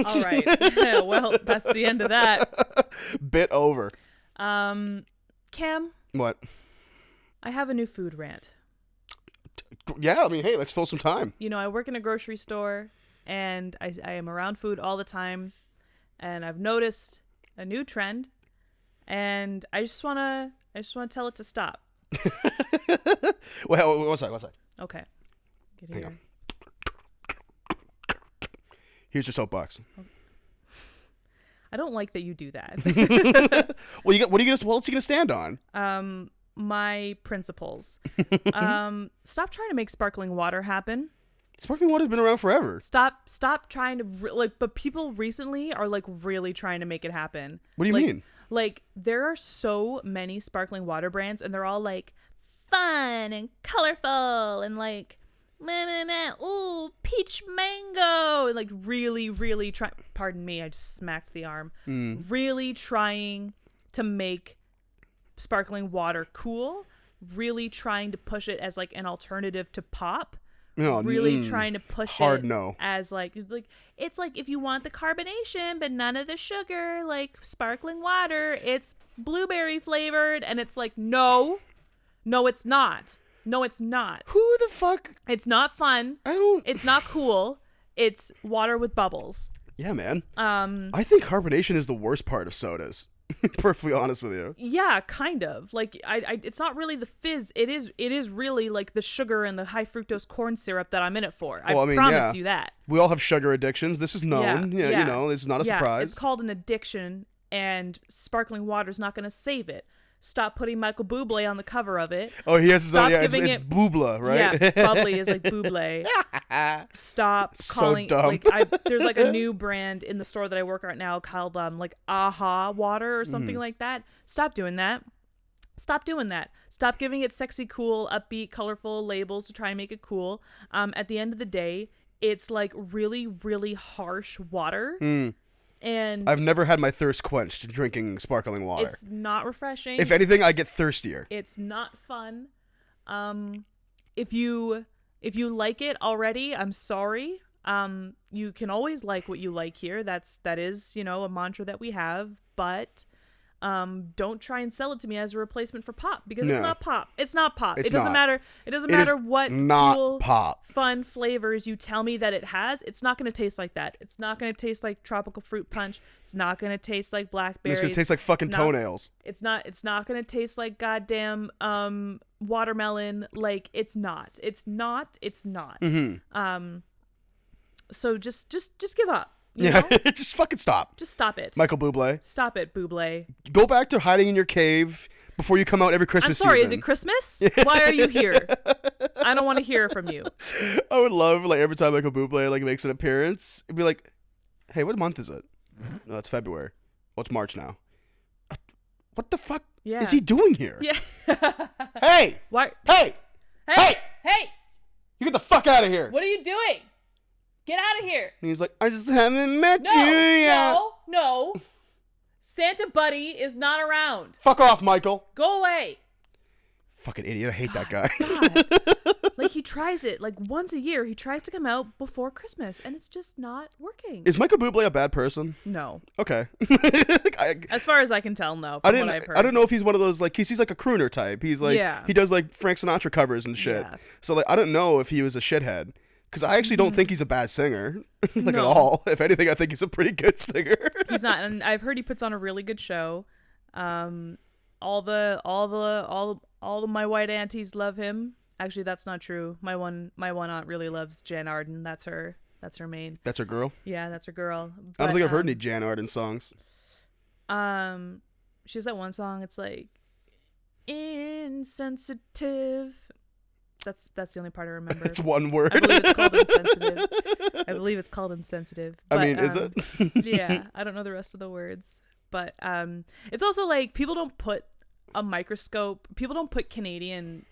All right. Well, that's the end of that. Bit over. Cam, What? I have a new food rant. Yeah, I mean, hey, let's fill some time. You know, I work in a grocery store, and I am around food all the time, and I've noticed a new trend, and I just wanna tell it to stop. Well, one sec. Okay. Get Hang here. on. Here's your soapbox. I don't like that you do that. Well, what else are you gonna stand on? My principles. Stop trying to make sparkling water happen. Sparkling water's been around forever. Stop trying to but people recently are like really trying to make it happen. What do you mean? Like there are so many sparkling water brands, and they're all like fun and colorful and like ooh, peach mango, and like really try. Pardon me, I just smacked the arm. Really trying to make sparkling water cool. Really trying to push it as like an alternative to pop. No, really trying to push hard it no. as like it's like if you want the carbonation but none of the sugar, like sparkling water, it's blueberry flavored, and it's like no it's not. No, it's not. Who the fuck? It's not fun. It's not cool. It's water with bubbles. Yeah, man. I think carbonation is the worst part of sodas. Perfectly honest with you. Yeah, kind of. Like I it's not really the fizz. It is really like the sugar and the high fructose corn syrup that I'm in it for. I promise you that. We all have sugar addictions. This is known. Yeah. You know, this is not a surprise. It's called an addiction, and sparkling water is not going to save it. Stop putting Michael Bublé on the cover of it. Oh, he has his own. Yeah, it's it Bubla, right? Yeah, bubbly is like Bublé. Stop calling. So dumb. There's like a new brand in the store that I work at now called like Aha Water or something like that. Stop doing that. Stop doing that. Stop giving it sexy, cool, upbeat, colorful labels to try and make it cool. At the end of the day, it's like really harsh water. And I've never had my thirst quenched drinking sparkling water. It's not refreshing. If anything, I get thirstier. It's not fun. If you like it already, I'm sorry. You can always like what you like here. That is, you know, a mantra that we have, but don't try and sell it to me as a replacement for pop, because it's not pop. It's not pop. It doesn't matter. It doesn't matter what cool, pop. Fun flavors you tell me that it has. It's not going to taste like that. It's not going to taste like tropical fruit punch. It's not going to taste like blackberries. It's going to taste like fucking toenails. It's not going to taste like goddamn watermelon. Like it's not. Mm-hmm. So just give up. You Yeah, know? just fucking stop. Just stop it. Michael Bublé. Stop it, Bublé. Go back to hiding in your cave before you come out every Christmas season. I'm sorry, is it Christmas? Why are you here? I don't want to hear from you. I would love, like, every time Michael Bublé, like, makes an appearance, it'd be like, hey, what month is it? No, it's February. Well, it's March now. What the fuck is he doing here? Yeah. Hey! Why? Hey! Hey! Hey! You get the fuck out of here! What are you doing? Get out of here. And he's like, I just haven't met you yet. No. Santa Buddy is not around. Fuck off, Michael. Go away. Fucking idiot. I hate that guy. God. Like, he tries it. Like, once a year, he tries to come out before Christmas, and it's just not working. Is Michael Bublé a bad person? No. Okay. As far as I can tell, no. From what I've heard. I don't know if he's one of those, like, he's like a crooner type. He's like, he does, like, Frank Sinatra covers and shit. Yeah. So, like, I don't know if he was a shithead. Because I actually don't think he's a bad singer, like, at all. If anything, I think he's a pretty good singer. He's not, and I've heard he puts on a really good show. All the my white aunties love him. Actually, that's not true. My one aunt really loves Jan Arden. That's her main. That's her girl? Yeah, that's her girl. But, I don't think I've heard any Jan Arden songs. She has that one song. It's like insensitive. That's the only part I remember. It's one word. I believe it's called insensitive. But, I mean, is it? Yeah, I don't know the rest of the words. But it's also like people don't put Canadian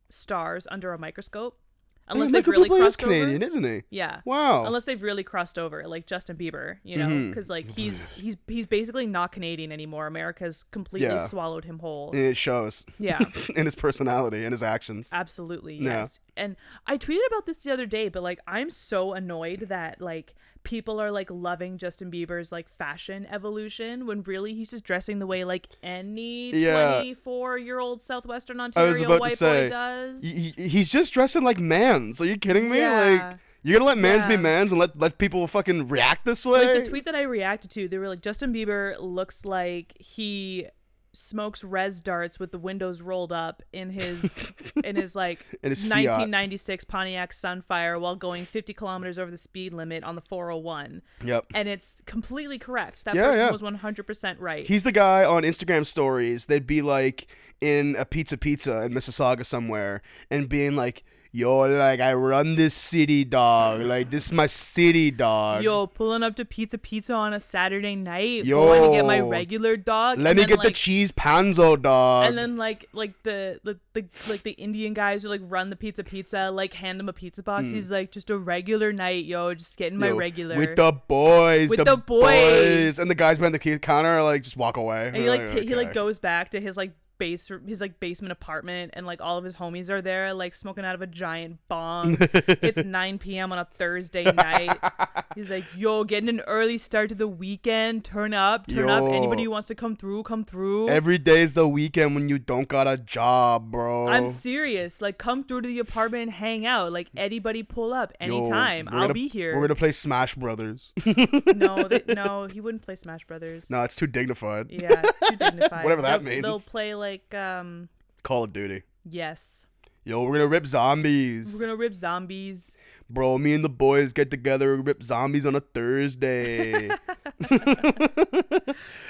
stars under a microscope. Unless they've really crossed over. Canadian, isn't he? Yeah. Wow. Unless they've really crossed over, like Justin Bieber, you know, because like he's basically not Canadian anymore. America's completely swallowed him whole. And it shows. Yeah. In his personality and his actions. Absolutely. Yes. Yeah. And I tweeted about this the other day, but like I'm so annoyed that like people are like loving Justin Bieber's like fashion evolution when really he's just dressing the way like any 24-year-old Southwestern Ontario white boy does. He's just dressing like mans. Are you kidding me? Yeah. Like you're gonna let mans be mans and let people fucking react this way? Like the tweet that I reacted to, they were like, Justin Bieber looks like he smokes res darts with the windows rolled up in his in his 1996 Pontiac Sunfire while going 50 kilometers over the speed limit on the 401. Yep. And it's completely correct. That person was 100% right. He's the guy on Instagram stories. They'd be like in a pizza in Mississauga somewhere and being like, yo, like, I run this city, dog. Like, this is my city, dog. Yo, pulling up to Pizza on a Saturday night. Yo, going to get my regular dog. Let me get the cheese panzo, dog. And then like the Indian guys who like run the pizza, like hand him a pizza box. He's like, just a regular night, yo, just getting my regular. With the boys. With the boys. And the guys behind the counter like just walk away. And he like goes back to his like basement apartment and like all of his homies are there like smoking out of a giant bong. It's 9 p.m. on a Thursday night. He's like, yo, getting an early start to the weekend. Turn up. Anybody who wants to come through. Every day's the weekend when you don't got a job, bro. I'm serious. Like, come through to the apartment and hang out. Like, anybody pull up anytime. I'll be here. We're gonna play Smash Brothers. No, he wouldn't play Smash Brothers. No, it's too dignified. Yeah, it's too dignified. Whatever that means. They'll play like Call of Duty. Yes. Yo, we're gonna rip zombies. Bro, me and the boys get together, rip zombies on a Thursday.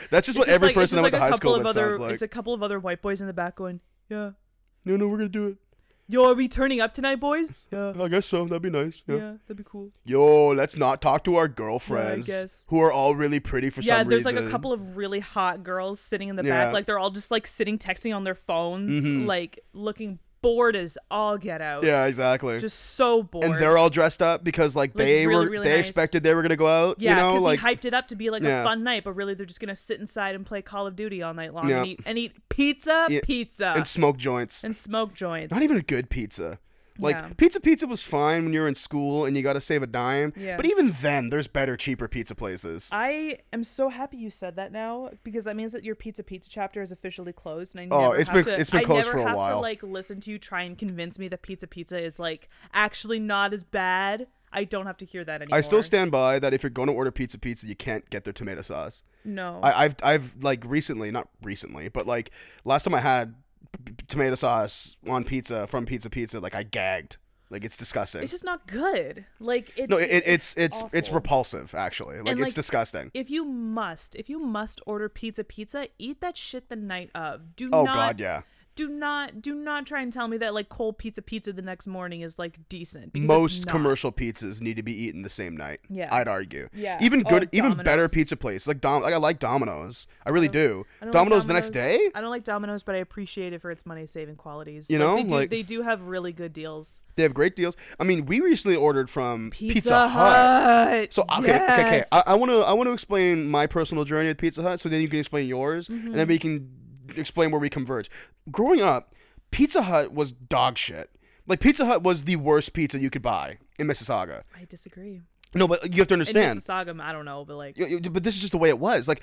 That's just what every person I went to high school with sounds like. There's a couple of other white boys in the back going, yeah. No, we're gonna do it. Yo, are we turning up tonight, boys? Yeah. I guess so. That'd be nice. Yeah, that'd be cool. Yo, let's not talk to our girlfriends who are all really pretty for some reason. Yeah, there's like a couple of really hot girls sitting in the back. Like, they're all just like sitting texting on their phones, like looking bored as all get out. Yeah, exactly. Just so bored. And they're all dressed up because like they nice. Expected they were gonna go out. Yeah, because he hyped it up to be like a fun night, but really they're just gonna sit inside and play Call of Duty all night long and eat pizza and smoke joints. Not even a good pizza. Like pizza was fine when you were in school and you got to save a dime. Yeah. But even then, there's better, cheaper pizza places. I am so happy you said that now because that means that your pizza chapter is officially closed. And it's been closed for a while. I never have to like listen to you try and convince me that pizza is like actually not as bad. I don't have to hear that anymore. I still stand by that if you're going to order pizza, you can't get their tomato sauce. No. I've like not recently, but like last time I had tomato sauce on pizza from Pizza, like I gagged. Like it's disgusting. It's just not good. Like it's repulsive actually. Like it's disgusting. If you must order pizza, eat that shit the night of. God, yeah. Do not try and tell me that like cold pizza the next morning is like decent. Most commercial pizzas need to be eaten the same night. Yeah, I'd argue. Yeah, even better pizza place like I like Domino's. I really do. Domino's the next day. I don't like Domino's, but I appreciate it for its money saving qualities. You know, they do have really good deals. They have great deals. I mean, we recently ordered from Pizza Hut. So okay. I want to explain my personal journey with Pizza Hut, so then you can explain yours, and then we can explain where we converge. Growing up, Pizza Hut was dog shit. Like Pizza Hut was the worst pizza you could buy in Mississauga. I disagree. No, but you have to understand. In Mississauga, I don't know, but like. But this is just the way it was. Like,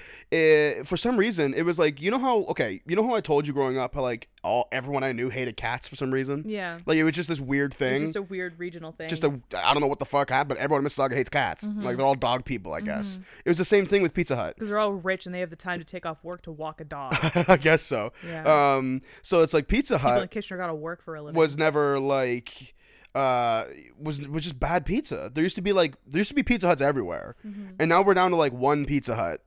for some reason, it was like you know how I told you growing up how like everyone I knew hated cats for some reason. Yeah. Like it was just this weird thing. It's just a weird regional thing. I don't know what the fuck happened. But everyone in Mississauga hates cats. Like they're all dog people, I guess. It was the same thing with Pizza Hut. Because they're all rich and they have the time to take off work to walk a dog. I guess so. Yeah. So it's like Pizza Hut. People in Kitchener got to work for a living. Was never like. Was just bad pizza. There used to be Pizza Huts everywhere, and now we're down to like one Pizza Hut.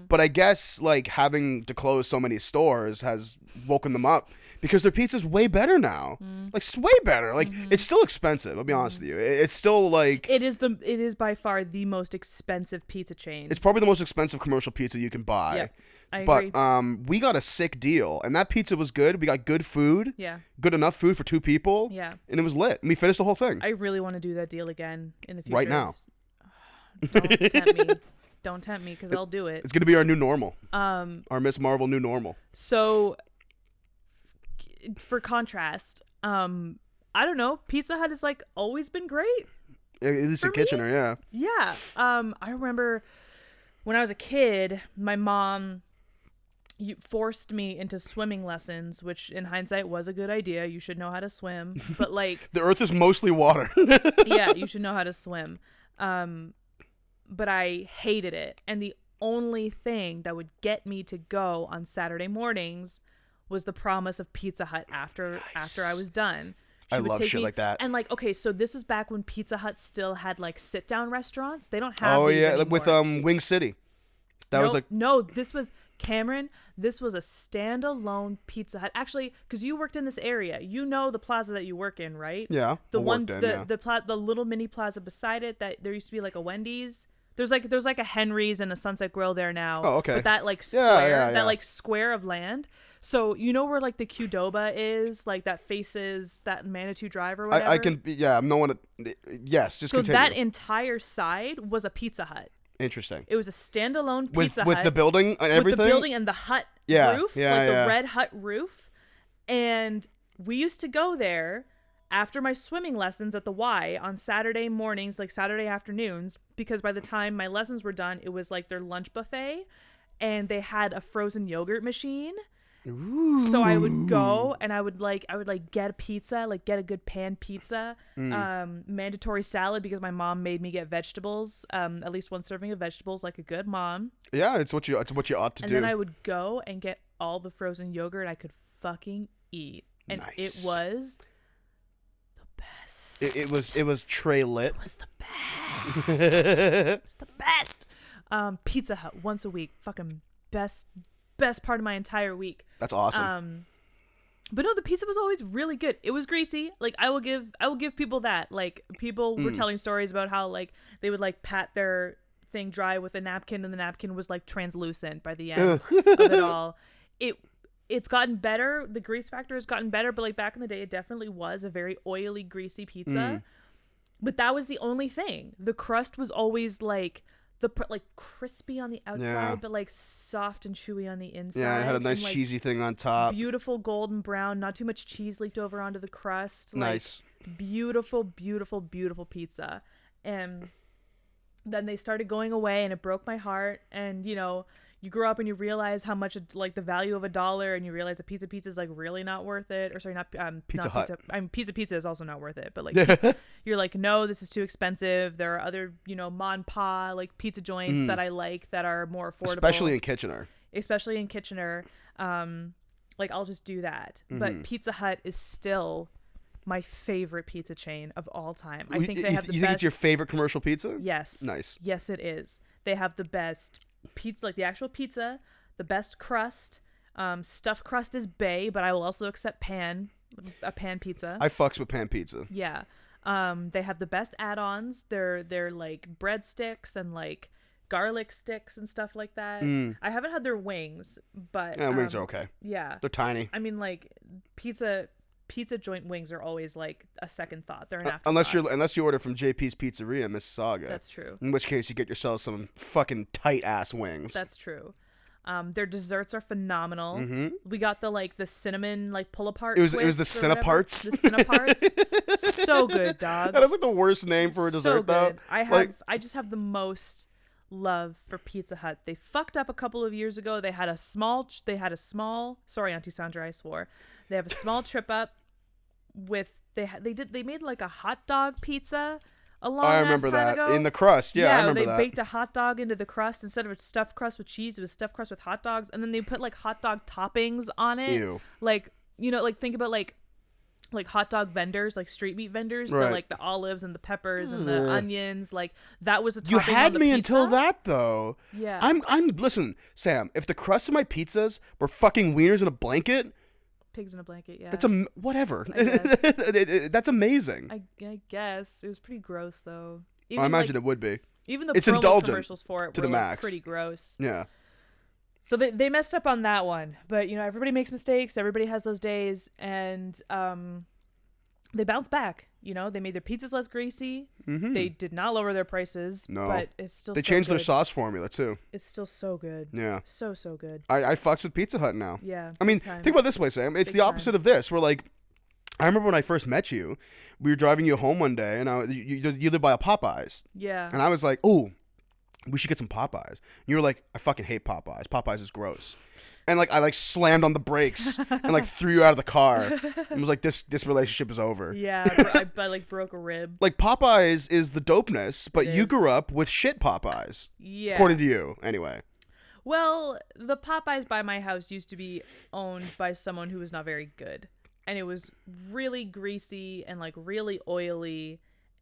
But I guess like having to close so many stores has woken them up because their pizza's way better now. Like, it's way better. Like, it's still expensive. I'll be honest with you. It's still like it is by far the most expensive pizza chain. It's probably the most expensive commercial pizza you can buy. Yep, I agree. But we got a sick deal, and that pizza was good. We got good food. Yeah. Good enough food for 2 people. Yeah. And it was lit. And we finished the whole thing. I really want to do that deal again in the future. Right now. Don't tempt me. Don't tempt me, because I'll do it. It's gonna be our new normal. Our Miss Marvel new normal. So, for contrast, I don't know. Pizza Hut has like always been great. It is in Kitchener, yeah. Yeah. I remember when I was a kid, my mom forced me into swimming lessons, which in hindsight was a good idea. You should know how to swim, but like the earth is mostly water. Yeah, you should know how to swim. But I hated it. And the only thing that would get me to go on Saturday mornings was the promise of Pizza Hut after I was done. I love shit like that. And like, okay, so this was back when Pizza Hut still had like sit down restaurants. They don't have these anymore. With Wing City. This was Cameron. This was a standalone Pizza Hut. Actually, because you worked in this area, you know the plaza that you work in, right? Yeah. The little mini plaza beside it that there used to be like a Wendy's. There's like a Henry's and a Sunset Grill there now. Oh, okay. But that like square, like square of land. So you know where like the Qdoba is, like that faces that Manitou Drive or whatever. I'm no one. Yes, just so continue. that entire side was a Pizza Hut. Interesting. It was a standalone Pizza Hut with the building and everything. With the building and the hut roof, the red hut roof. And we used to go there after my swimming lessons at the Y on Saturday mornings, like Saturday afternoons, because by the time my lessons were done, it was like their lunch buffet, and they had a frozen yogurt machine. Ooh. So I would go and I would get a pizza, like get a good pan pizza, mandatory salad because my mom made me get vegetables, at least 1 serving of vegetables, like a good mom. Yeah, it's what you ought to do. And then I would go and get all the frozen yogurt I could fucking eat, and it was the best. It was tray lit. It was the best. It was the best. Pizza Hut once a week, fucking best part of my entire week. That's awesome. But no, the pizza was always really good. It was greasy. Like I will give people that. Like people were telling stories about how like they would like pat their thing dry with a napkin, and the napkin was like translucent by the end of it all. It's gotten better. The grease factor has gotten better, but like back in the day, it definitely was a very oily, greasy pizza. But that was the only thing. The crust was always like crispy on the outside, but like soft and chewy on the inside. Yeah, it had a nice and, cheesy thing on top. Beautiful golden brown, not too much cheese leaked over onto the crust. Nice. Like, beautiful, beautiful, beautiful pizza. And then they started going away, and it broke my heart. And you know, you grow up and you realize how much like the value of $1, and you realize that pizza is like really not worth it. Or sorry, not Pizza Hut. Pizza is also not worth it. But like, you're like, no, this is too expensive. There are other, you know, mon pa like pizza joints that I like that are more affordable. Especially in Kitchener. Like I'll just do that. But Pizza Hut is still my favorite pizza chain of all time. I think they have the best. You think it's your favorite commercial pizza? Yes. Nice. Yes, it is. They have the best pizza, like the actual pizza, the best crust. Stuffed crust is bae, but I will also accept a pan pizza. I fucks with pan pizza. Yeah. They have the best add-ons. They're like breadsticks and like garlic sticks and stuff like that. I haven't had their wings, but wings are okay. Yeah. They're tiny. I mean, like pizza joint wings are always like a second thought. They're an afterthought. Unless you order from JP's Pizzeria in Mississauga. That's true. In which case you get yourself some fucking tight ass wings. That's true. Their desserts are phenomenal. We got the cinnamon like pull apart. It was the Cineparts. The Cineparts. So good, dog. That is like the worst name for a dessert though. I just have the most love for Pizza Hut. They fucked up a couple of years ago. They had a small. Sorry, Auntie Sandra, I swore. They have a small trip up with they made like a hot dog pizza a long I remember time that ago. In the crust. Yeah, I remember that. They baked a hot dog into the crust instead of a stuffed crust with cheese. It was stuffed crust with hot dogs, and then they put like hot dog toppings on it. Ew. Like, you know, like think about like hot dog vendors, like street meat vendors, right. Like the olives and the peppers and the onions, like that was the topping. You had on the me pizza. until that though. Yeah. Listen, Sam, if the crust of my pizzas were fucking wieners in a blanket, Pigs in a blanket, yeah. That's whatever. That's amazing. I guess. It was pretty gross, though. I imagine it would be. Even the it's promo indulgent commercials for it to were the max. Pretty gross. Yeah. So they messed up on that one. But, everybody makes mistakes. Everybody has those days. And they bounced back. They made their pizzas less greasy. Mm-hmm. They did not lower their prices. No. But it's still They changed their sauce formula, too. It's still so good. Yeah. So good. I fucks with Pizza Hut now. Yeah. I mean, think about it this way, Sam. It's the opposite of this. We're like, I remember when I first met you, we were driving you home one day, and you live by a Popeyes. Yeah. And I was like, "Ooh, we should get some Popeyes." And you were like, "I fucking hate Popeyes. Popeyes is gross." And I slammed on the brakes and threw you out of the car. And was like, "This relationship is over." Yeah, I broke a rib. Popeyes is the dopeness, but you grew up with shit Popeyes. Yeah. According to you, anyway. Well, the Popeyes by my house used to be owned by someone who was not very good. And it was really greasy and really oily,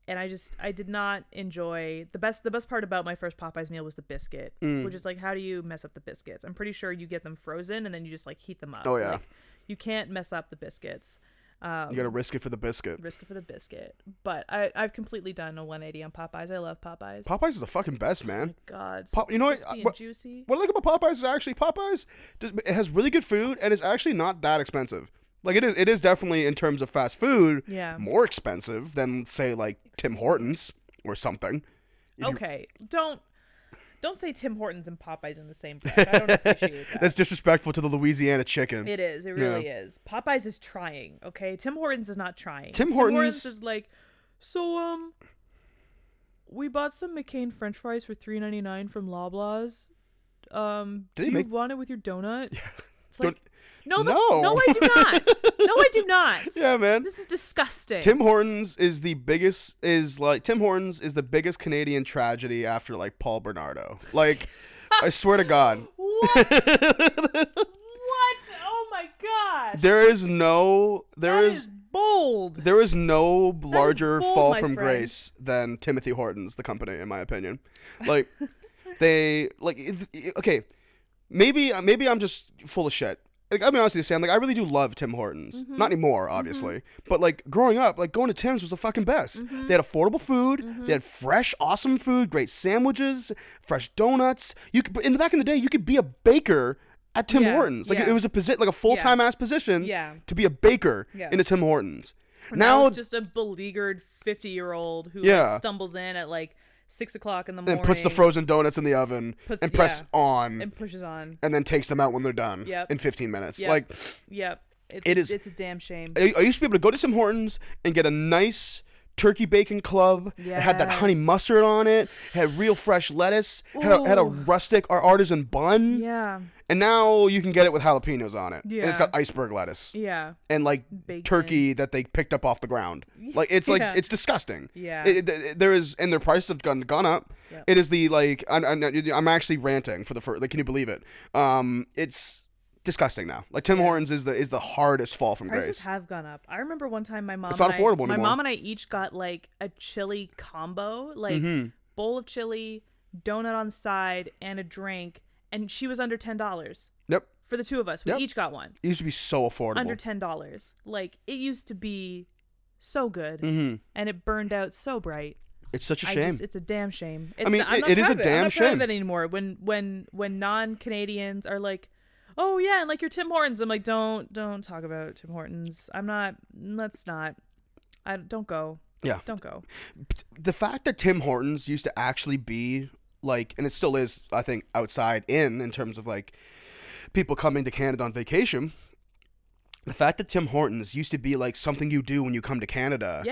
and I did not enjoy the best part about my first Popeyes meal was the biscuit, which is how do you mess up the biscuits? I'm pretty sure you get them frozen and then you just heat them up. Oh yeah, you can't mess up the biscuits. You gotta risk it for the biscuit. But I've completely done a 180 on Popeyes. I love Popeyes. Popeyes is the fucking best, man. Oh my God, so crispy and juicy. What I like about Popeyes is actually it has really good food and it's actually not that expensive. It is definitely in terms of fast food, more expensive than say Tim Hortons or something. Okay, don't say Tim Hortons and Popeyes in the same breath. I don't appreciate that. That's disrespectful to the Louisiana chicken. It is. It really is. Popeyes is trying. Okay, Tim Hortons is not trying. Tim Hortons is we bought some McCain French fries for $3.99 from Loblaws. Do you want it with your donut? Yeah. It's No, I do not. No, I do not. Yeah, man. This is disgusting. Tim Hortons is the biggest Canadian tragedy after Paul Bernardo. I swear to God. What? What? Oh my God. There is bold. There is no larger fall from grace than Timothy Hortons, the company, in my opinion. Okay, maybe I'm just full of shit. I mean, honestly, Sam, I really do love Tim Hortons. Mm-hmm. Not anymore, obviously. Mm-hmm. But, growing up, going to Tim's was the fucking best. Mm-hmm. They had affordable food. Mm-hmm. They had fresh, awesome food, great sandwiches, fresh donuts. Back in the day, you could be a baker at Tim Hortons. It was a full-time ass position to be a baker in a Tim Hortons. Now it's just a beleaguered 50-year-old who stumbles in at 6 o'clock in the morning. And puts the frozen donuts in the oven and press on. And pushes on. And then takes them out when they're done in 15 minutes. Yep. It's a damn shame. I used to be able to go to Tim Hortons and get a nice turkey bacon club. Yes. It had that honey mustard on it. It had real fresh lettuce. Had a rustic or artisan bun. Yeah. And now you can get it with jalapenos on it. Yeah. And it's got iceberg lettuce. Yeah. And turkey that they picked up off the ground. It's disgusting. Yeah. And their prices have gone up. Yep. It is I'm actually ranting for the first, can you believe it? It's disgusting now. Tim Hortons is the hardest fall from grace. Prices have gone up. I remember one time my mom and I each got a chili combo, bowl of chili, donut on the side, and a drink. And she was under $10. Yep. For the two of us. We each got one. It used to be so affordable. Under $10. It used to be so good. Mm-hmm. And it burned out so bright. It's such a shame. It's a damn shame. It is a damn shame. I'm not proud of it anymore. When non-Canadians are oh yeah, and your Tim Hortons, I'm don't talk about Tim Hortons. Don't go. Yeah. Don't go. The fact that Tim Hortons used to actually be and it still is, I think, outside in terms of people coming to Canada on vacation. The fact that Tim Hortons used to be something you do when you come to Canada,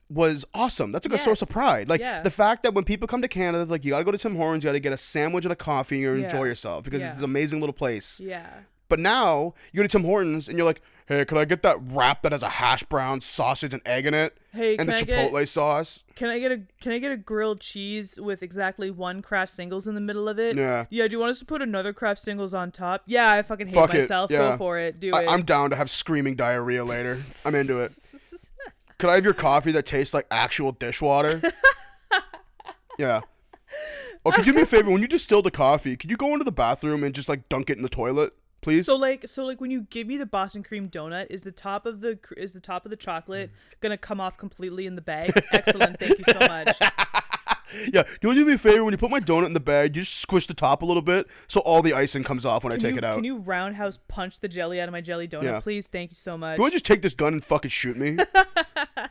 was awesome. That's a source of pride. The fact that when people come to Canada, you gotta go to Tim Hortons, you gotta get a sandwich and a coffee, and you enjoy yourself because it's an amazing little place. Yeah. But now you go to Tim Hortons and you're like, hey, can I get that wrap that has a hash brown, sausage, and egg in it? Hey, and the chipotle sauce? Can I get a grilled cheese with exactly one Kraft Singles in the middle of it? Yeah. Yeah. Do you want us to put another Kraft Singles on top? Yeah, I fucking hate myself. Go for it. Do it. I'm down to have screaming diarrhea later. I'm into it. Could I have your coffee that tastes like actual dishwater? Yeah. Oh, could you do me a favor? When you distill the coffee, could you go into the bathroom and just dunk it in the toilet? please. So like when you give me the Boston cream donut, is the top of the chocolate gonna come off completely in the bag? Excellent, thank you so much. Yeah, you want to do me a favor? When you put my donut in the bag, you just squish the top a little bit so all the icing comes off when I take it out. Can you roundhouse punch the jelly out of my jelly donut, please? Thank you so much. You want to just take this gun and fucking shoot me?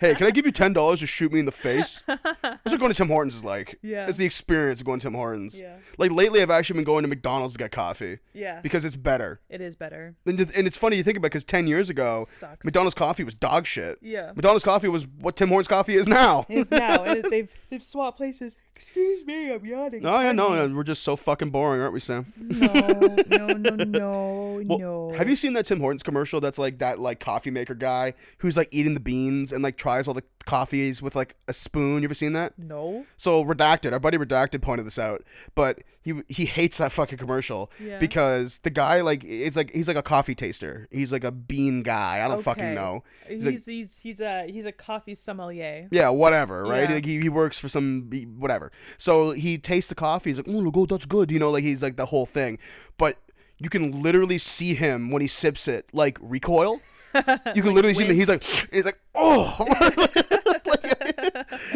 Hey, can I give you $10 to shoot me in the face? That's what going to Tim Hortons is like. Yeah. It's the experience of going to Tim Hortons. Yeah. Like, lately, I've actually been going to McDonald's to get coffee. Yeah. Because it's better. It is better. And it's funny you think about it, because 10 years ago, McDonald's coffee was dog shit. Yeah. McDonald's coffee was what Tim Hortons coffee is now. Is now. And they've swapped places. Excuse me, I'm yawning. Oh, yeah, no, we're just so fucking boring, aren't we, Sam? No. Have you seen that Tim Hortons commercial that's like that like coffee maker guy who's like eating the beans and like tries all the coffees with like a spoon? You ever seen that? No. So Redacted, our buddy Redacted pointed this out, but he hates that fucking commercial because the guy like he's like a coffee taster. He's like a bean guy. I don't fucking know. He's a coffee sommelier. Yeah, whatever, right? Yeah. Like he works for some whatever. So he tastes the coffee. He's like, oh, that's good. You know, like he's like the whole thing. But you can literally see him when he sips it, like recoil. You can literally see him. He's like, oh.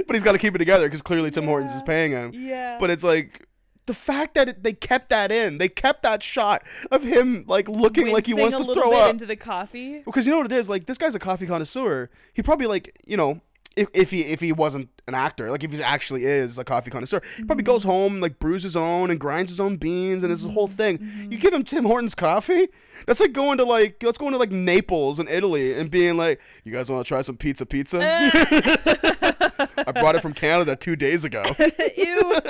But he's got to keep it together because clearly Tim Hortons is paying him. Yeah. But it's like the fact that they kept that in. They kept that shot of him like looking like he wants to throw up into the coffee. Because you know what it is. Like this guy's a coffee connoisseur. He probably like if he wasn't an actor, like if he actually is a coffee connoisseur, he probably goes home, like brews his own and grinds his own beans and it's his whole thing. You give him Tim Hortons coffee? That's like going to like Naples in Italy and being like, you guys want to try some pizza? I brought it from Canada 2 days ago. Ew.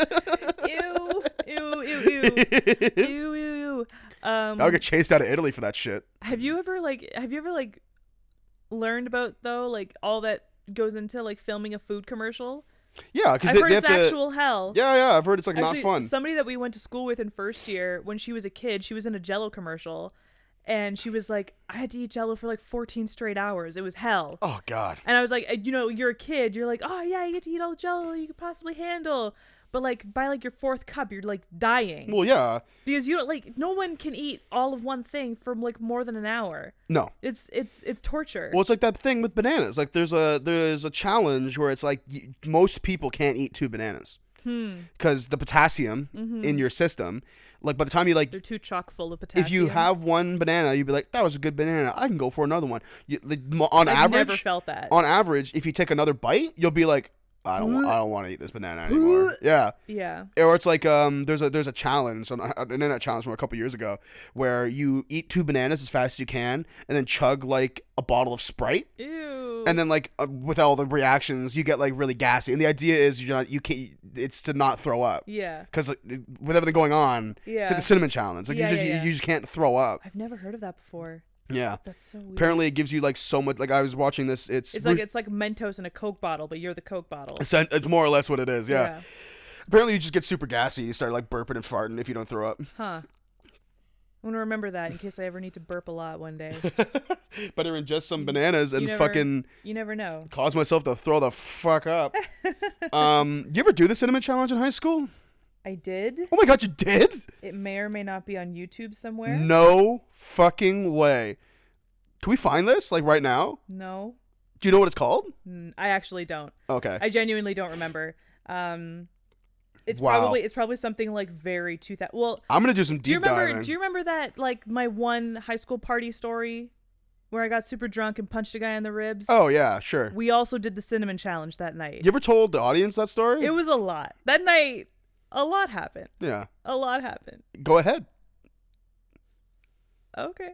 I'll get chased out of Italy for that shit. Have you ever learned about though like all that goes into like filming a food commercial? Yeah, because I've heard it's actual hell. Yeah, I've heard it's like actually, not fun. Somebody that we went to school with in first year, when she was a kid, she was in a Jell-O commercial, and she was like, I had to eat Jell-O for like 14 straight hours. It was hell. Oh God. And I was like, you're a kid. You're like, oh yeah, you get to eat all the Jell-O you could possibly handle. But like by like your fourth cup, you're like dying. Well, yeah. Because you don't like no one can eat all of one thing for like more than an hour. No. It's torture. Well, it's like that thing with bananas. Like there's a challenge where it's like most people can't eat 2 bananas. Because the potassium in your system, like by the time you like, they're too chock full of potassium. If you have one banana, you'd be like, that was a good banana. I can go for another one. On average, never felt that. On average, if you take another bite, you'll be like, I don't want to eat this banana anymore. Yeah. Or it's like there's a challenge, an internet challenge from a couple years ago, where you eat 2 bananas as fast as you can, and then chug like a bottle of Sprite. Ew. And then like with all the reactions, you get like really gassy. And the idea is you can't. It's to not throw up. Yeah. Because with everything going on, it's like the cinnamon challenge. Like you just can't throw up. I've never heard of that before. Yeah, that's so weird. Apparently, it gives you like so much. Like I was watching this. It's like Mentos in a Coke bottle, but you're the Coke bottle. It's more or less what it is. Yeah. Apparently, you just get super gassy. You start like burping and farting if you don't throw up. Huh. I'm gonna remember that in case I ever need to burp a lot one day. Better ingest some bananas and You never know. Cause myself to throw the fuck up. You ever do the cinnamon challenge in high school? I did. Oh my God, you did? It may or may not be on YouTube somewhere. No fucking way. Can we find this like right now? No. Do you know what it's called? I actually don't. Okay. I genuinely don't remember. It's probably something like very 2000. Well, I'm gonna do some deep diving. Do you remember that like my one high school party story where I got super drunk and punched a guy in the ribs? Oh yeah, sure. We also did the cinnamon challenge that night. You ever told the audience that story? It was a lot. That night, a lot happened. Yeah. A lot happened. Go ahead. Okay.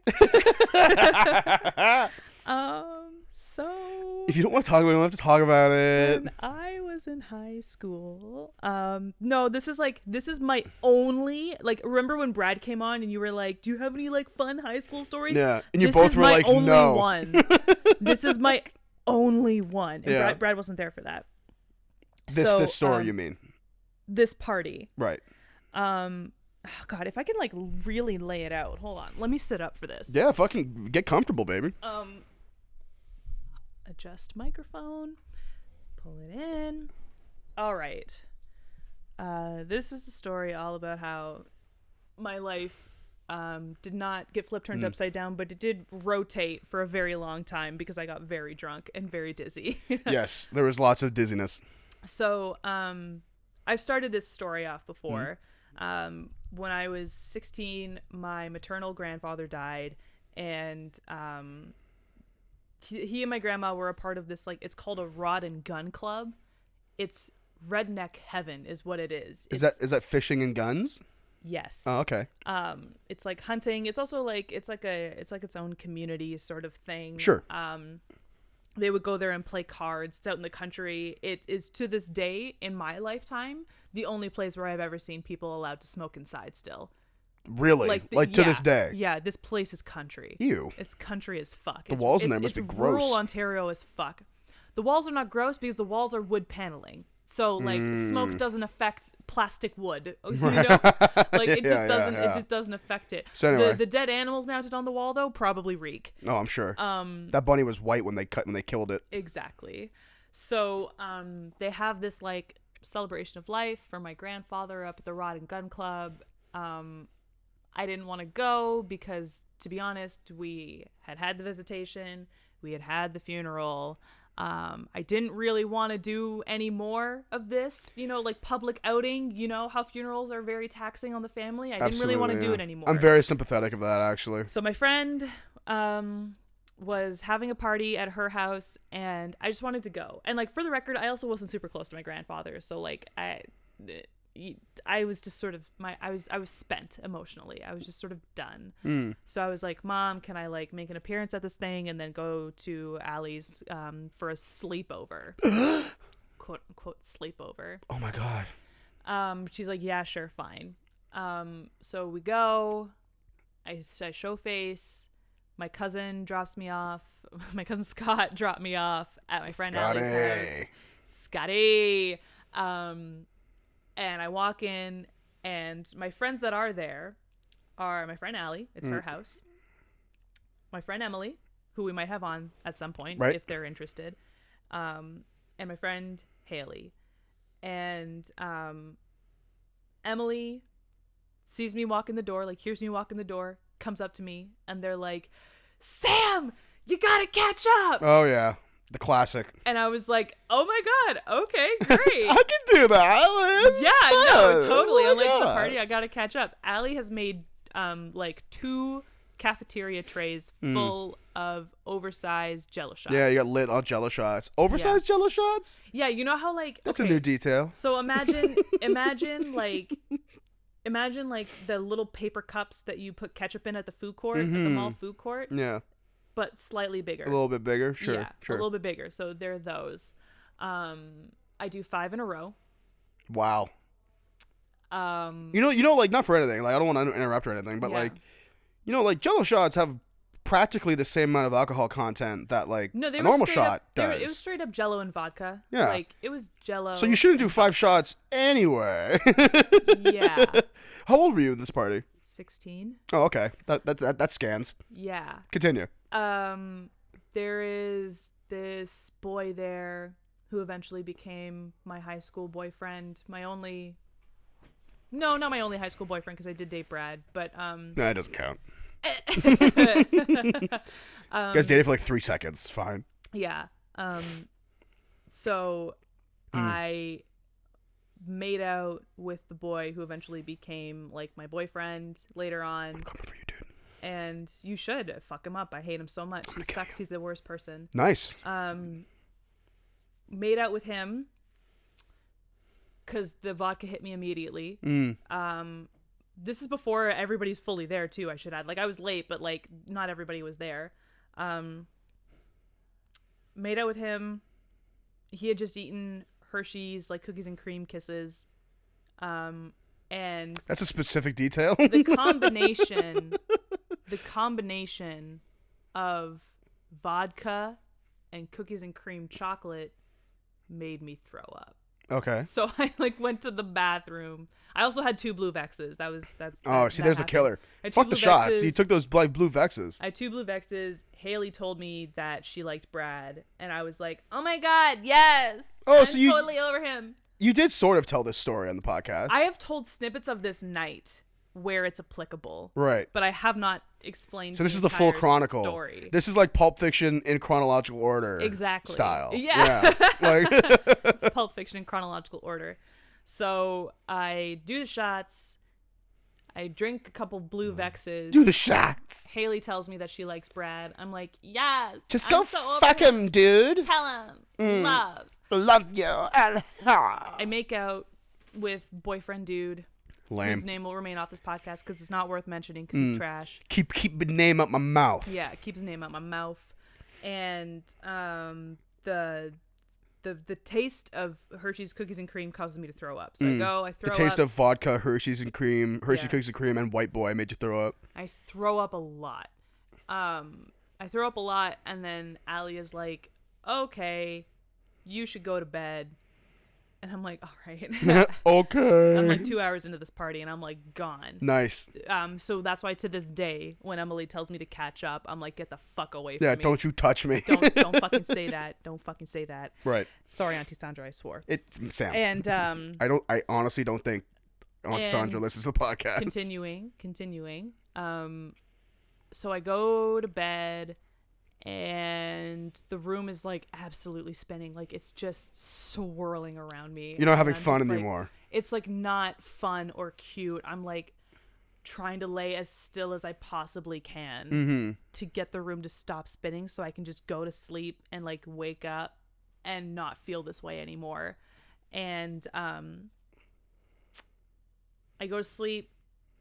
So if you don't want to talk about it, we don't have to talk about it. When I was in high school, no, this is my only, like, remember when Brad came on and you were like, do you have any like fun high school stories? Yeah. And you both were like, no. This is my only one. This is my only one. And Brad wasn't there for that. This story, you mean? This party. Right. Oh God, if I can like really lay it out. Hold on. Let me sit up for this. Yeah, fucking get comfortable, baby. Adjust microphone. Pull it in. All right. This is a story all about how my life Did not get turned upside down, but it did rotate for a very long time because I got very drunk and very dizzy. Yes, there was lots of dizziness. So I've started this story off before. When I was 16, my maternal grandfather died, and he and my grandma were a part of this, like, it's called a rod and gun club. It's redneck heaven is what it is. Is that fishing and guns? Yes. Oh, okay. It's like hunting. It's also like it's like its own community sort of thing. Sure. They would go there and play cards. It's out in the country. It is, to this day in my lifetime, the only place where I've ever seen people allowed to smoke inside still. Really? To this day? Yeah, this place is country. Ew. It's country as fuck. The walls in there must be gross. Rural Ontario as fuck. The walls are not gross because the walls are wood paneling. So, like, smoke doesn't affect plastic wood, you know? Like, it just doesn't. It just doesn't affect it. So anyway. The dead animals mounted on the wall, though, probably reek. Oh, I'm sure. That bunny was white when they killed it. Exactly. So, they have this, like, celebration of life for my grandfather up at the Rod and Gun Club. I didn't want to go because, to be honest, we had the visitation, we had the funeral. I didn't really want to do any more of this, you know, like public outing. You know how funerals are very taxing on the family. I didn't really want to do it anymore. I'm very sympathetic of that, actually. So my friend was having a party at her house, and I just wanted to go. And, like, for the record, I also wasn't super close to my grandfather, so, like, I was just sort of I was spent emotionally. I was just sort of done. So I was like, Mom, can I, like, make an appearance at this thing and then go to Allie's for a sleepover? Quote unquote sleepover. Oh my God. She's like, yeah, sure, fine. So we go. I show face. My cousin drops me off. My cousin Scott dropped me off at my friend Allie's house. Scotty. And I walk in, and my friends that are there are my friend Allie. It's her house. My friend Emily, who we might have on at some point if they're interested. And my friend Haley. And Emily sees me walk in the door, like, hears me walk in the door, comes up to me, and they're like, Sam, you gotta catch up. Oh, yeah. The classic. And I was like, oh my God, okay, great. I can do that. Yeah, no, totally. I'm late to the party. I gotta catch up. Allie has made like 2 cafeteria trays full of oversized Jello shots. Yeah, you got lit on Jello shots. Oversized Jello shots? Yeah, you know how, like, that's a new detail. So imagine like the little paper cups that you put ketchup in at the food court, at the mall food court. Yeah. But slightly bigger. A little bit bigger, sure. Yeah, sure. A little bit bigger. So they're those. I do 5 in a row. Wow. You know, like, not for anything. Like, I don't want to interrupt or anything, but like, you know, like, Jello shots have practically the same amount of alcohol content that, like, a normal shot does. It was straight up Jello and vodka. Yeah. Like, it was Jello. So you shouldn't do 5 shots anyway. Yeah. How old were you at this party? 16. Oh, okay. That scans. Yeah. Continue. There is this boy there who eventually became my high school boyfriend. Not my only high school boyfriend, because I did date Brad, but No, it doesn't count. You guys dated for like 3 seconds. It's fine. Yeah. So I made out with the boy who eventually became, like, my boyfriend later on. I'm coming for you, dude. And you should fuck him up. I hate him so much. He sucks. He's the worst person. Nice. Made out with him because the vodka hit me immediately. This is before everybody's fully there too, I should add. Like, I was late, but, like, not everybody was there. Made out with him. He had just eaten Hershey's, like, cookies and cream kisses. And that's a specific detail. the combination of vodka and cookies and cream chocolate made me throw up. Okay. So I, like, went to the bathroom. I also had 2 blue Vexes. There's the killer. Fuck the shots. You took those blue Vexes. I had 2 blue Vexes. Haley told me that she liked Brad, and I was like, oh my God, yes. Oh, I'm so you totally over him. You did sort of tell this story on the podcast. I have told snippets of this night. where it's applicable. Right. But I have not explained. So this is the full chronicle. Story. This is like Pulp Fiction in chronological order. Exactly. Style. Yeah. Like It's Pulp Fiction in chronological order. So I do the shots. I drink a couple blue Vexes. Do the shots. Haley tells me that she likes Brad. I'm like, yes. Just I'm go so fuck him, dude. Tell him. Love you. I make out with boyfriend dude. Lame. Whose name will remain off this podcast because it's not worth mentioning because he's trash. Keep the name up my mouth. Yeah, keep his name out my mouth. And the taste of Hershey's cookies and cream causes me to throw up. So I throw up. The taste of vodka, Hershey's and cream, cookies and cream, and White Boy made you throw up. I throw up a lot. And then Allie is like, okay, you should go to bed. And I'm like, all right. Okay. I'm like 2 hours into this party and I'm like gone. Nice. So that's why to this day, when Emily tells me to catch up, I'm like, get the fuck away from me. Yeah, don't you touch me. Don't fucking say that. Don't fucking say that. Right. Sorry, Auntie Sandra, I swore. It's Sam. And I honestly don't think Aunt Sandra listens to the podcast. Continuing. So I go to bed. And the room is like absolutely spinning, like it's just swirling around me. You're not having fun anymore. Like, it's like not fun or cute. I'm like trying to lay as still as I possibly can to get the room to stop spinning so I can just go to sleep and like wake up and not feel this way anymore. And I go to sleep.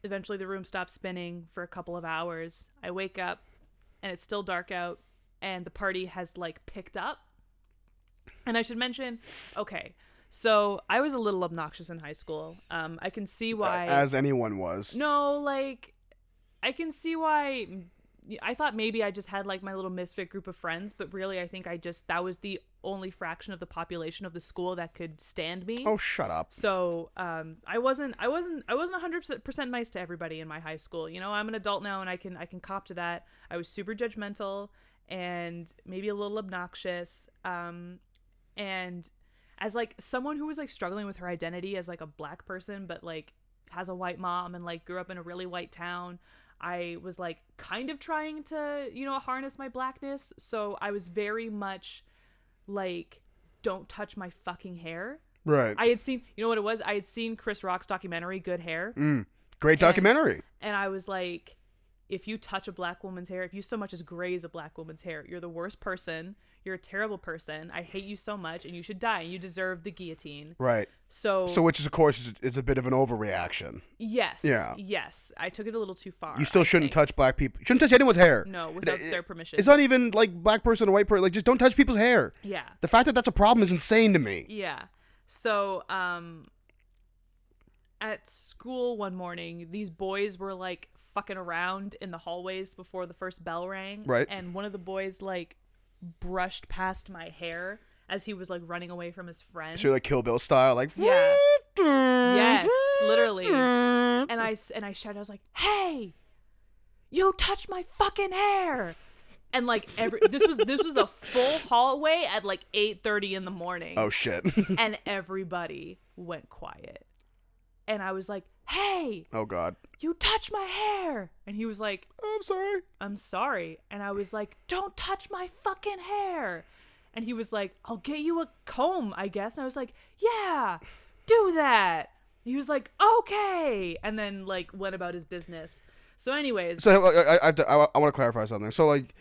Eventually the room stops spinning for a couple of hours. I wake up and it's still dark out. And the party has like picked up. And I should mention, okay, so I was a little obnoxious in high school. I can see why. As anyone was. No, like, I can see why. I thought maybe I just had like my little misfit group of friends, but really I think that was the only fraction of the population of the school that could stand me. Oh, shut up. So I wasn't 100% nice to everybody in my high school. You know, I'm an adult now and I can cop to that. I was super judgmental and maybe a little obnoxious. And as like someone who was like struggling with her identity as like a black person, but like has a white mom and like grew up in a really white town, I was like kind of trying to, you know, harness my blackness. So I was very much like, don't touch my fucking hair. Right. I had seen, you know what it was? I had seen Chris Rock's documentary, Good Hair. Great documentary. And I was like, if you touch a black woman's hair, if you so much as graze a black woman's hair, you're the worst person. You're a terrible person. I hate you so much and you should die. You deserve the guillotine. Right. So which is, of course, is a bit of an overreaction. Yes. Yeah. Yes. I took it a little too far. You still shouldn't touch black people. You shouldn't touch anyone's hair. No, without their permission. It's not even like black person or white person. Like, just don't touch people's hair. Yeah. The fact that that's a problem is insane to me. Yeah. So, at school one morning, these boys were like fucking around in the hallways before the first bell rang. Right. And one of the boys like brushed past my hair as he was like running away from his friend. So like Kill Bill style, like yeah. Yes, literally. And I shouted, I was like, "Hey, you touched my fucking hair!" And like this was a full hallway at like 8:30 in the morning. Oh shit. And everybody went quiet. And I was like, "Hey, oh god, you touched my hair." And he was like, I'm sorry. And I was like, "Don't touch my fucking hair." And he was like, "I'll get you a comb, I guess." And I was like, "Yeah, do that." And he was like, "Okay." And then like went about his business. So anyways. So I want to clarify something. So like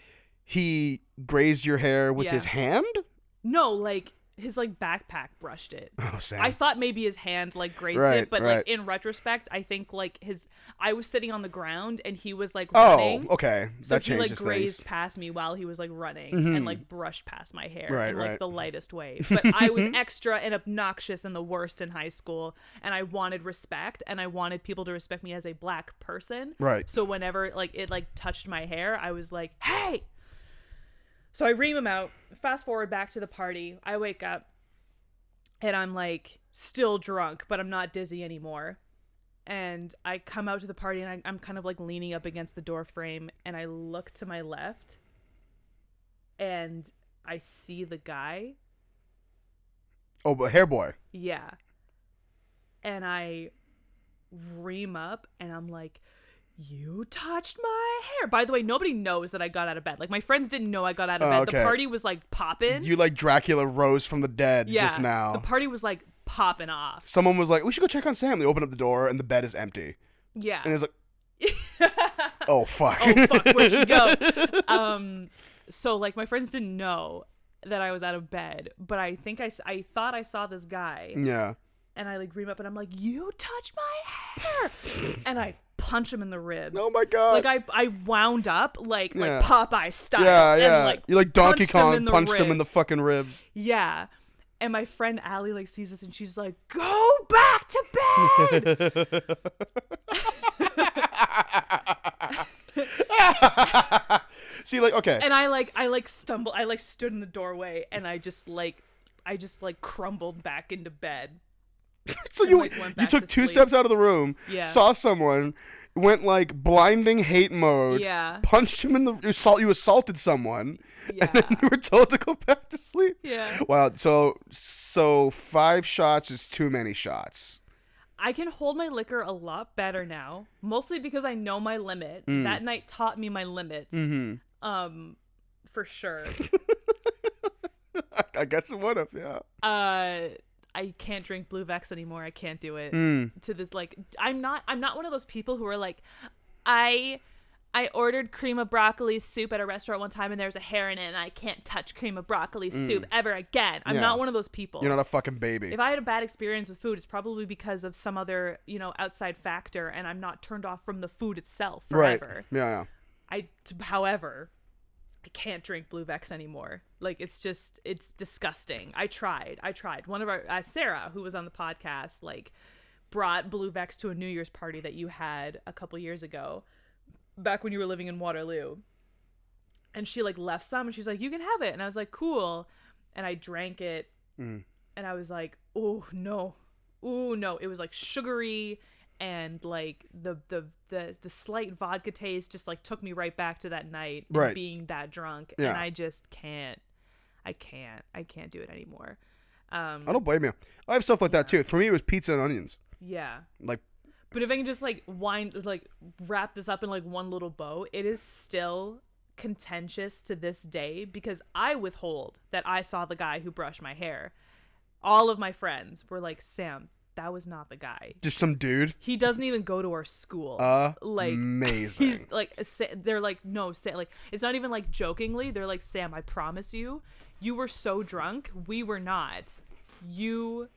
he grazed your hair with his hand? No, like his like backpack brushed it. Oh, Sam. I thought maybe his hand like grazed it, but like in retrospect, I think like I was sitting on the ground and he was like running. Oh, okay. So that he like changes grazed things. past me while he was like running and like brushed past my hair in like the lightest way. But I was extra and obnoxious and the worst in high school, and I wanted respect and I wanted people to respect me as a black person. Right. So whenever like it like touched my hair, I was like, "Hey." So I ream him out. Fast forward back to the party. I wake up and I'm like still drunk, but I'm not dizzy anymore. And I come out to the party and I'm kind of like leaning up against the door frame and I look to my left and I see the guy. Oh, but hair boy. Yeah. And I ream up and I'm like, you touched my hair. By the way, nobody knows that I got out of bed. Like, my friends didn't know I got out of bed. Okay. The party was like popping. You like Dracula rose from the dead just now. The party was like popping off. Someone was like, we should go check on Sam. They open up the door and the bed is empty. Yeah. And it's like, oh fuck. Oh fuck, where'd she go? So like my friends didn't know that I was out of bed, but I think I thought I saw this guy. Yeah. And I like ream up and I'm like, you touched my hair. And I punch him in the ribs. Oh my god. Like I wound up like Yeah. Popeye style. Yeah, yeah. And, like, you like Donkey Kong punched him in the fucking ribs. Yeah. And my friend Allie like sees this and she's like, go back to bed. See, like, okay. And I stumbled, I like stood in the doorway and I just crumbled back into bed. So you took two steps out of the room, saw someone, went like blinding hate mode, punched him in the you assaulted someone, and then you were told to go back to sleep. Yeah. Wow. So 5 shots is too many shots. I can hold my liquor a lot better now, mostly because I know my limit. That night taught me my limits. Mm-hmm. For sure. I guess it would have, yeah. I can't drink Blue Vex anymore. I can't do it. To this, like, I'm not one of those people who are like, I ordered cream of broccoli soup at a restaurant one time and there's a hair in it and I can't touch cream of broccoli soup ever again. I'm not one of those people. You're not a fucking baby. If I had a bad experience with food, it's probably because of some other, outside factor and I'm not turned off from the food itself forever. Right. Yeah. However, I can't drink Blue Vex anymore. Like, it's disgusting. I tried. One of our, Sarah, who was on the podcast, like, brought Blue Vex to a New Year's party that you had a couple years ago, back when you were living in Waterloo. And she, like, left some, and she's like, you can have it. And I was like, cool. And I drank it, and I was like, oh, no. Ooh, no. It was, like, sugary, and, like, the slight vodka taste just, like, took me right back to that night and being that drunk. Yeah. And I just can't. I can't do it anymore. I don't blame you. I have stuff like that, too. For me, it was pizza and onions. Yeah. Like, but if I can just, like, wrap this up in, like, one little bow, it is still contentious to this day because I withhold that I saw the guy who brushed my hair. All of my friends were like, Sam, that was not the guy. Just some dude. He doesn't even go to our school. Like, amazing. He's like, they're like, no, Sam, like, it's not even like jokingly. They're like, Sam, I promise you, you were so drunk. We were not. You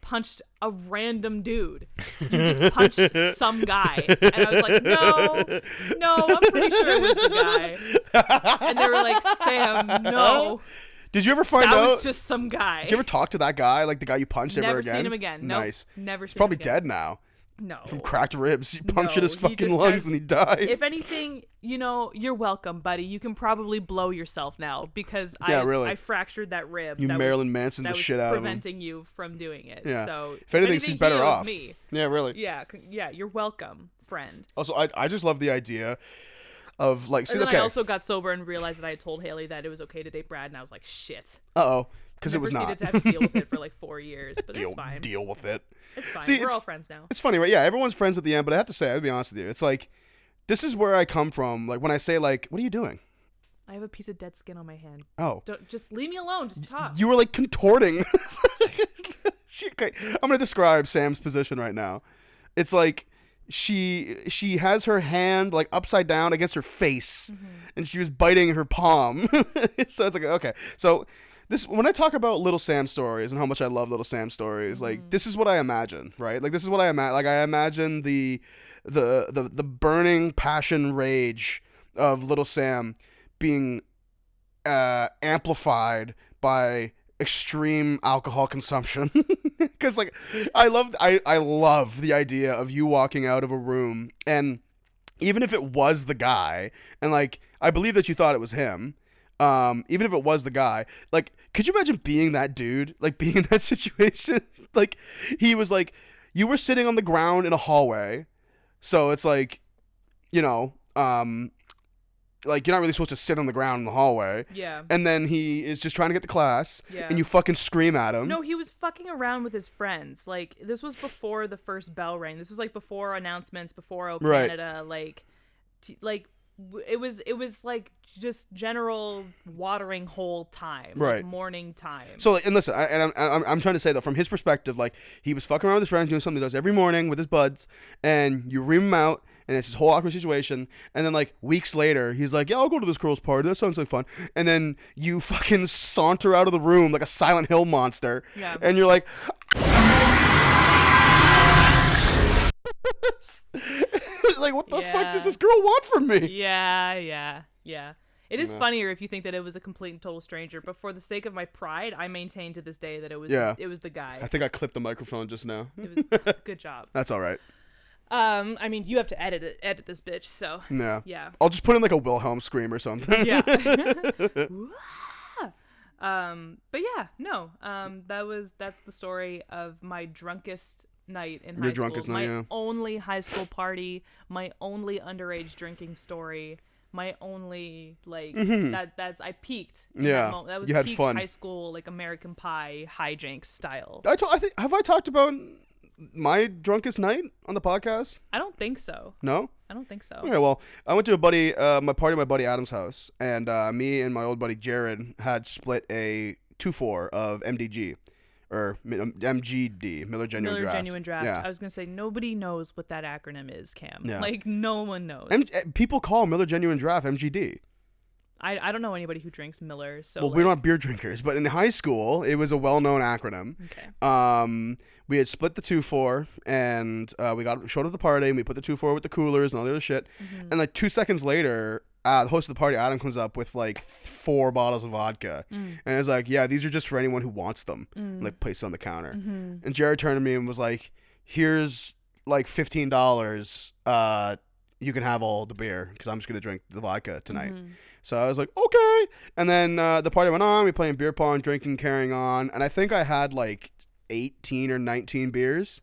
punched a random dude. You just punched some guy. And I was like, no, I'm pretty sure it was the guy. And they were like, Sam, no. Did you ever find out? That was just some guy. Did you ever talk to that guy, like the guy you punched ever again? Never seen him again. Nice. Nope, never seen him again. He's probably dead now. No. From cracked ribs. You punctured his fucking lungs and he died. If anything, you're welcome, buddy. You can probably blow yourself now because I fractured that rib. You Marilyn Manson the shit out of him. Preventing you from doing it. Yeah. So if anything, he's better off. Me. Yeah, really. Yeah, you're welcome, friend. Also, I just love the idea of like. And then I also got sober and realized that I had told Haley that it was okay to date Brad, and I was like, shit. Uh-oh. Because it was not. Never needed to have to deal with it for like 4 years, but it's fine. Deal with it. It's fine. See, we're all friends now. It's funny, right? Yeah, everyone's friends at the end, but I have to say, I'll be honest with you. It's like, this is where I come from. Like, when I say, like, what are you doing? I have a piece of dead skin on my hand. Oh. Just leave me alone. Just talk. You were, like, contorting. Okay, I'm going to describe Sam's position right now. It's like, she has her hand, like, upside down against her face, and she was biting her palm. So it's like, okay. So when I talk about Little Sam stories and how much I love Little Sam stories, like, this is what I imagine, right? Like, this is what I imagine. Like, I imagine the burning passion rage of Little Sam being amplified by extreme alcohol consumption. Because, like, I love the idea of you walking out of a room, and even if it was the guy, and, like, I believe that you thought it was him, even if it was the guy, like, could you imagine being that dude, like, being in that situation? Like, he was like, you were sitting on the ground in a hallway, so it's like, like, you're not really supposed to sit on the ground in the hallway. Yeah. And then he is just trying to get to class. Yeah. And you fucking scream at him. No, he was fucking around with his friends. Like, this was before the first bell rang. This was like before announcements, before O Canada. Right. It was like just general watering hole time, right? Like morning time. So, and listen, I'm trying to say though, from his perspective, like, he was fucking around with his friends, doing something he does every morning with his buds, and you ream him out, and it's this whole awkward situation, and then like weeks later, he's like, yeah, I'll go to this girl's party. That sounds like fun. And then you fucking saunter out of the room like a Silent Hill monster, and you're like. Like, what the fuck does this girl want from me? Yeah. It is funnier if you think that it was a complete and total stranger, but for the sake of my pride, I maintain to this day that it was the guy. I think I clipped the microphone just now. It was good job. That's all right. I mean, you have to edit this bitch, so yeah. I'll just put in like a Wilhelm scream or something. Yeah. But yeah, no. That's the story of my drunkest night in high school. My only high school party, my only underage drinking story, my only that's I peaked. That was you had peak fun. High school, like American Pie hijinks style. Have I talked about my drunkest night on the podcast? I don't think so. No? I don't think so. Okay, well, I went to my party at my buddy Adam's house, and me and my old buddy Jared had split a 2-4 of MDG. Or MGD, Miller Genuine Draft. Yeah. I was going to say, nobody knows what that acronym is, Cam. Yeah. Like, no one knows. People call Miller Genuine Draft MGD. I don't know anybody who drinks Miller. So we're not beer drinkers, but in high school, it was a well-known acronym. Okay. We had split the 2-4, and we showed up at the party, and we put the 2-4 with the coolers and all the other shit. Mm-hmm. And like 2 seconds later, the host of the party, Adam, comes up with like 4 bottles of vodka, and it's like, yeah, these are just for anyone who wants them. And, like, place on the counter. Mm-hmm. And Jared turned to me and was like, "Here's like $15. You can have all the beer because I'm just gonna drink the vodka tonight." Mm-hmm. So I was like, okay. And then the party went on. We playing beer pong, drinking, carrying on, and I think I had like 18 or 19 beers,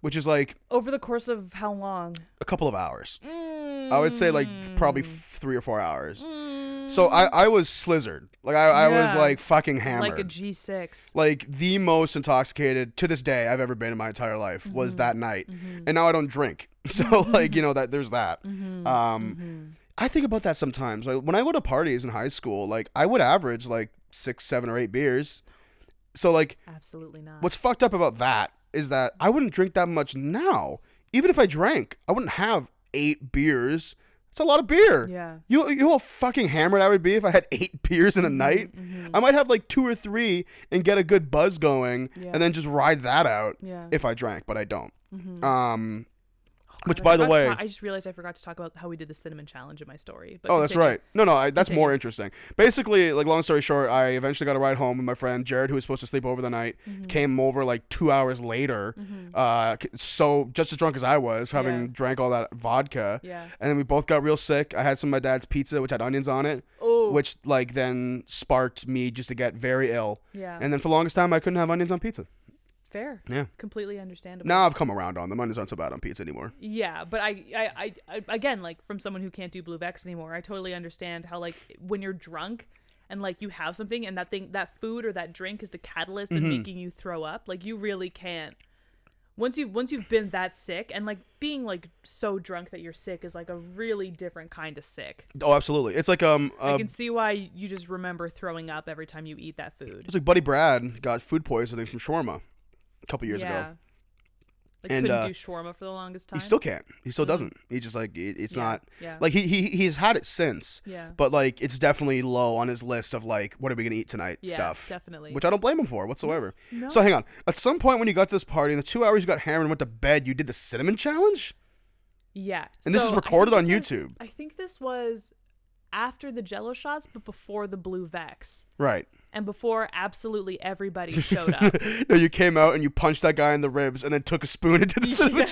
which is like over the course of how long? A couple of hours. I would say like probably 3 or 4 hours. So I was slizzard. Like I was like fucking hammered. Like a G6. Like the most intoxicated to this day I've ever been in my entire life was that night. Mm-hmm. And now I don't drink. So like, that there's that. Mm-hmm. I think about that sometimes. Like when I go to parties in high school, like I would average like 6, 7, or 8 beers. So like absolutely not. What's fucked up about that is that I wouldn't drink that much now. Even if I drank, I wouldn't have 8 beers. It's a lot of beer. Yeah. You know how fucking hammered I would be if I had 8 beers in a night? Mm-hmm. I might have like 2 or 3 and get a good buzz going and then just ride that out if I drank, but I don't. Mm-hmm. Which, by the way, I just realized I forgot to talk about how we did the cinnamon challenge in my story. But that's right. No, that's more interesting. Basically, like, long story short, I eventually got a ride home with my friend Jared, who was supposed to sleep over the night. Mm-hmm. Came over like 2 hours later, so just as drunk as I was, having drank all that vodka. Yeah. And then we both got real sick. I had some of my dad's pizza, which had onions on it, which like then sparked me just to get very ill. Yeah. And then for the longest time, I couldn't have onions on pizza. Fair. Yeah. Completely understandable. Now I've come around on them. Onions aren't so bad on pizza anymore. Yeah, but I again, like, from someone who can't do Blue Vex anymore, I totally understand how, like, when you're drunk and like you have something and that food or that drink is the catalyst in making you throw up, like, you really can't. Once you've been that sick, and like being like so drunk that you're sick is like a really different kind of sick. Oh, absolutely. It's like I can see why you just remember throwing up every time you eat that food. It's like Buddy Brad got food poisoning from shawarma a couple years ago. Like, and couldn't do shawarma for the longest time. He still can't. He still doesn't. He just like it's not like he's had it since. Yeah. But like it's definitely low on his list of like what are we gonna eat tonight stuff. Definitely. Which I don't blame him for whatsoever. No. So hang on. At some point when you got to this party, in the 2 hours you got hammered and went to bed, you did the cinnamon challenge. Yeah. And this is recorded on YouTube. I think this was after the Jello shots, but before the Blue Vex. Right. And before absolutely everybody showed up. No, you came out and you punched that guy in the ribs and then took a spoon into the cinnamon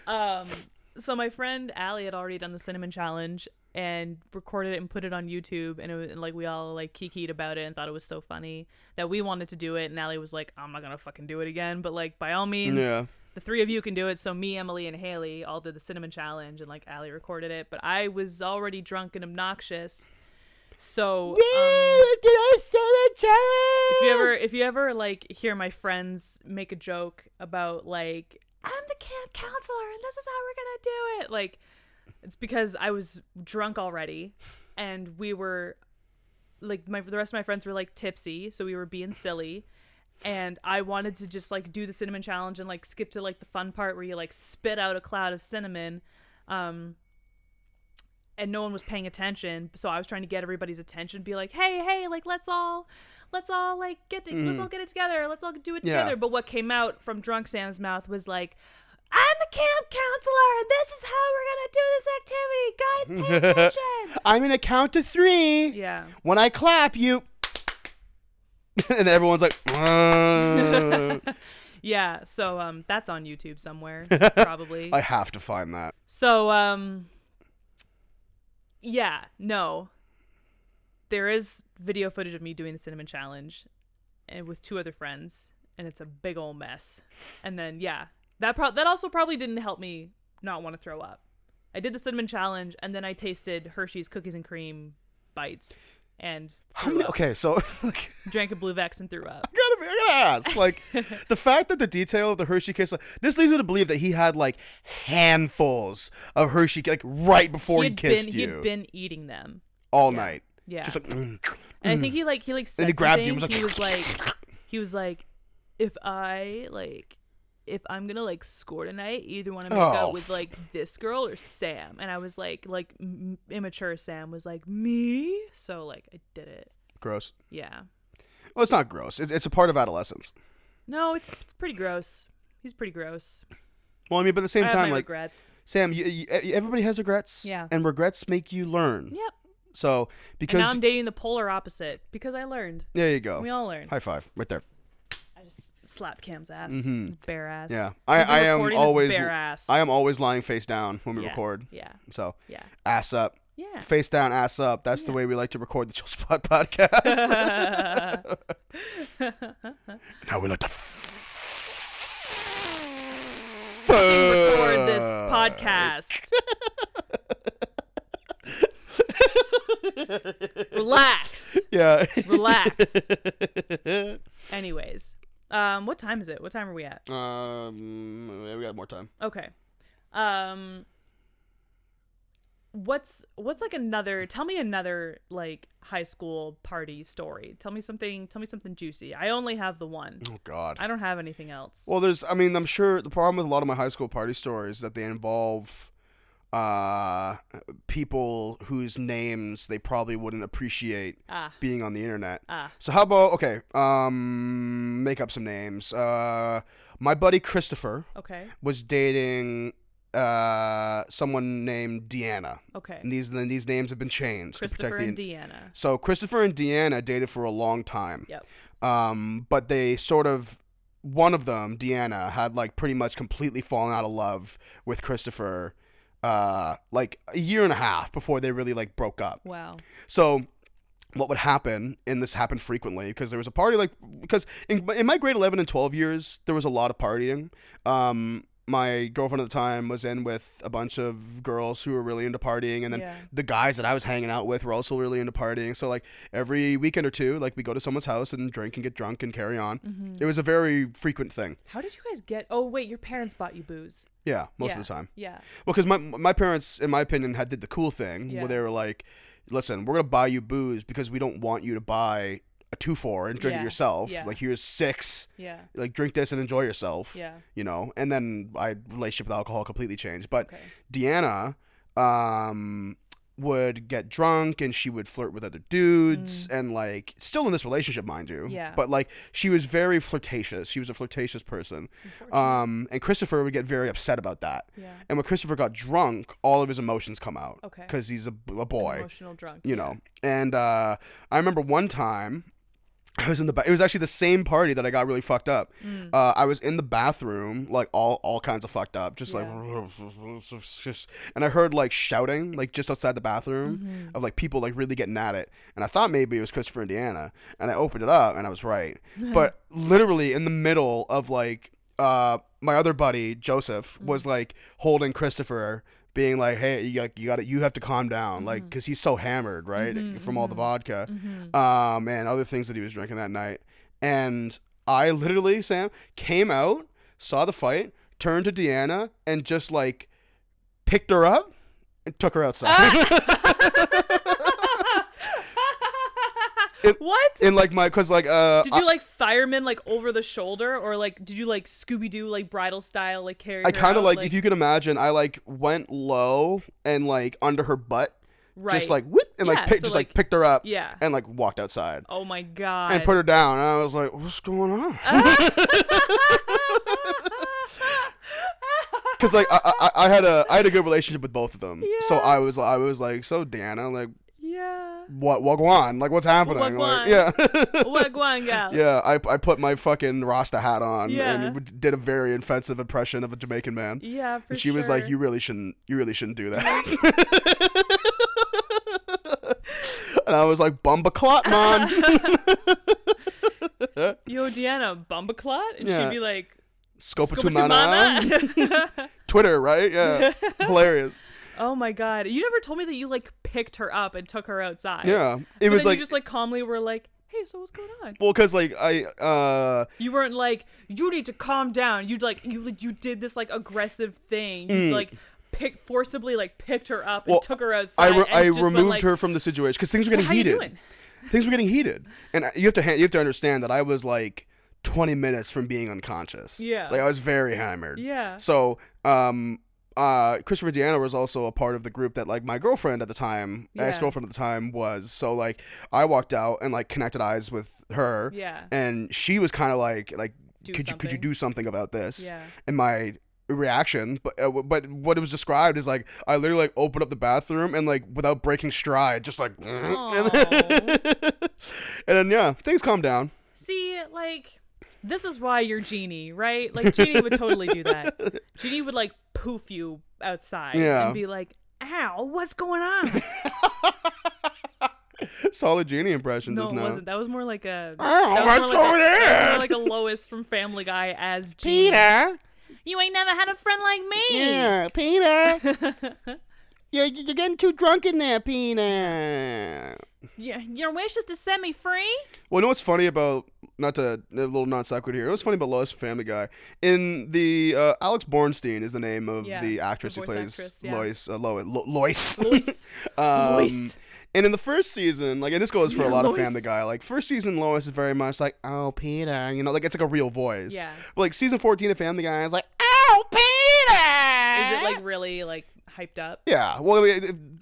challenge. So my friend Allie had already done the cinnamon challenge and recorded it and put it on YouTube, and it was, and like, we all like kikied about it and thought it was so funny that we wanted to do it, and Allie was like, I'm not gonna fucking do it again, but like, by all means, the three of you can do it. So me, Emily, and Haley all did the cinnamon challenge, and like Allie recorded it. But I was already drunk and obnoxious. So if you ever like hear my friends make a joke about like, I'm the camp counselor and this is how we're gonna do it, like, it's because I was drunk already, and we were like, the rest of my friends were like tipsy, so we were being silly, and I wanted to just like do the cinnamon challenge and like skip to like the fun part where you like spit out a cloud of cinnamon, and no one was paying attention, so I was trying to get everybody's attention, be like, hey, like let's all like let's all get it together, let's all do it together. But what came out from drunk Sam's mouth was like, I'm the camp counselor and this is how we're gonna do this activity, guys, pay attention. I'm gonna count to 3. Yeah, when I clap you and everyone's like yeah, so that's on YouTube somewhere, probably. I have to find that. So yeah, no, there is video footage of me doing the cinnamon challenge and with 2 other friends, and it's a big old mess. And then that also probably didn't help me not want to throw up. I did the cinnamon challenge, and then I tasted Hershey's cookies and cream bites and okay, so drank a Blue Vex and threw up. I gotta ask, like, the fact that the detail of the Hershey kiss, like, this leads me to believe that he had like handfuls of Hershey, like, right before he kissed you. He'd been eating them all night. Yeah, just like. And I think he said, and he grabbed you. He was like, if I'm gonna like score tonight, either want to make out with like this girl or Sam. And I was like immature Sam was like, me, so like I did it. Gross. Yeah. Well, it's not gross. It's a part of adolescence. No, it's pretty gross. He's pretty gross. Well, I mean, but at the same I time, have my like, regrets. Sam, everybody has regrets. Yeah. And regrets make you learn. Yep. So because and now I'm dating the polar opposite because I learned. There you go. We all learned. High five, right there. I just slapped Cam's ass. His bare ass. Yeah, I am always lying face down when we record. Yeah. So yeah, ass up. Yeah. Face down, ass up. That's the way we like to record the Chill Spot podcast. Now we like to record this podcast. Relax. Yeah. Relax. Anyways, what time is it? What time are we at? We got more time. Okay. What's like another? Tell me another like high school party story. Tell me something juicy. I only have the one. Oh God. I don't have anything else. Well, I'm sure the problem with a lot of my high school party stories is that they involve people whose names they probably wouldn't appreciate being on the internet. So how about make up some names. My buddy Christopher was dating someone named Deanna. Okay. And these names have been changed Christopher to protect and Deanna. So Christopher and Deanna dated for a long time. Yep. But they sort of, one of them, Deanna, had like pretty much completely fallen out of love with Christopher like a year and a half before they really like broke up. Wow. So what would happen, and this happened frequently, because there was a party, like, because in my grade 11 and 12 years, there was a lot of partying. My girlfriend at the time was in with a bunch of girls who were really into partying, and then the guys that I was hanging out with were also really into partying. So like every weekend or two, like we go to someone's house and drink and get drunk and carry on. Mm-hmm. It was a very frequent thing. How did you guys get? Oh wait, your parents bought you booze. Yeah, most of the time. Yeah. Well, because my parents, in my opinion, did the cool thing where they were like, "Listen, we're gonna buy you booze because we don't want you to buy a 2-4 and drink it yourself. Like, here's 6. Yeah. Like, drink this and enjoy yourself. Yeah. You know? And then my relationship with alcohol completely changed. But Deanna would get drunk and she would flirt with other dudes and, like, still in this relationship, mind you. Yeah. But, like, she was very flirtatious. She was a flirtatious person. And Christopher would get very upset about that. Yeah. And when Christopher got drunk, all of his emotions come out. Okay. Because he's a boy. An emotional drunk. You know? And I remember one time, I was in it was actually the same party that I got really fucked up. I was in the bathroom, like all kinds of fucked up, just like, and I heard like shouting, like just outside the bathroom of like people like really getting at it. And I thought maybe it was Christopher and Deanna, and I opened it up and I was right. But literally in the middle of like, my other buddy Joseph was like holding Christopher, being like, hey, you have to calm down, like, because he's so hammered, right, from all the vodka, and other things that he was drinking that night. And I literally, Sam, came out, saw the fight, turned to Deanna, and just like picked her up and took her outside. What? In like my, cause like did you like fireman like over the shoulder, or like did you like Scooby Doo like bridal style like carry? I kind of like, if you can imagine, I like went low and like under her butt, just like whoop, and like just like picked her up, and like walked outside. Oh my god! And put her down. And I was like, what's going on? Because like I had a good relationship with both of them, so I was like, so Deanna, like. What go on? Like, what's happening? Like, what go on, gal? Yeah, I put my fucking Rasta hat on and did a very offensive impression of a Jamaican man. Yeah, for and she was like, you really shouldn't do that. And I was like, Bumba Clot, man. Yo, Deanna, Bumba Clot? And she'd be like, Scopatumana. Twitter, right? Yeah. Hilarious. Oh my god. You never told me that you like picked her up and took her outside. Yeah. It was like, you just like calmly were like, hey, so what's going on? Well, cause like you weren't like, you need to calm down. You'd like you did this like aggressive thing. You like forcibly like picked her up and took her outside. I removed her from the situation because things were getting heated. Things were getting heated, and you have to understand that I was like 20 minutes from being unconscious. Yeah. Like I was very hammered. Yeah. So Christopher Deanna was also a part of the group that like my girlfriend at the time, ex-girlfriend at the time was. So like I walked out and like connected eyes with her. Yeah. And she was kind of like could you do something about this? Yeah. And my reaction, but what it was described is like I literally like opened up the bathroom and like without breaking stride, just like and then things calmed down. See, like this is why you're Jeannie, right? Like Jeannie would totally do that. Jeannie would like poof you outside and be like, ow, what's going on? Solid Jeannie impression just now. No, it wasn't. That was more like a what's going on? That was more like a Lois from Family Guy as Jeannie. Peter, you ain't never had a friend like me. Yeah, Peter. You're getting too drunk in there, Peter. Yeah, your wish is to set me free? Well, you know what's funny about, a little non sequitur here. What's funny about Lois Family Guy? In the, Alex Bornstein is the name of the actress who plays Lois. Lois. Lois. And in the first season, like, and this goes for a lot of Family Guy, like, first season Lois is very much like, oh, Peter, you know, like, it's like a real voice. Yeah. But, like, season 14 of Family Guy is like, oh, Peter! Is it, like, really, like, hyped up? Yeah. Well,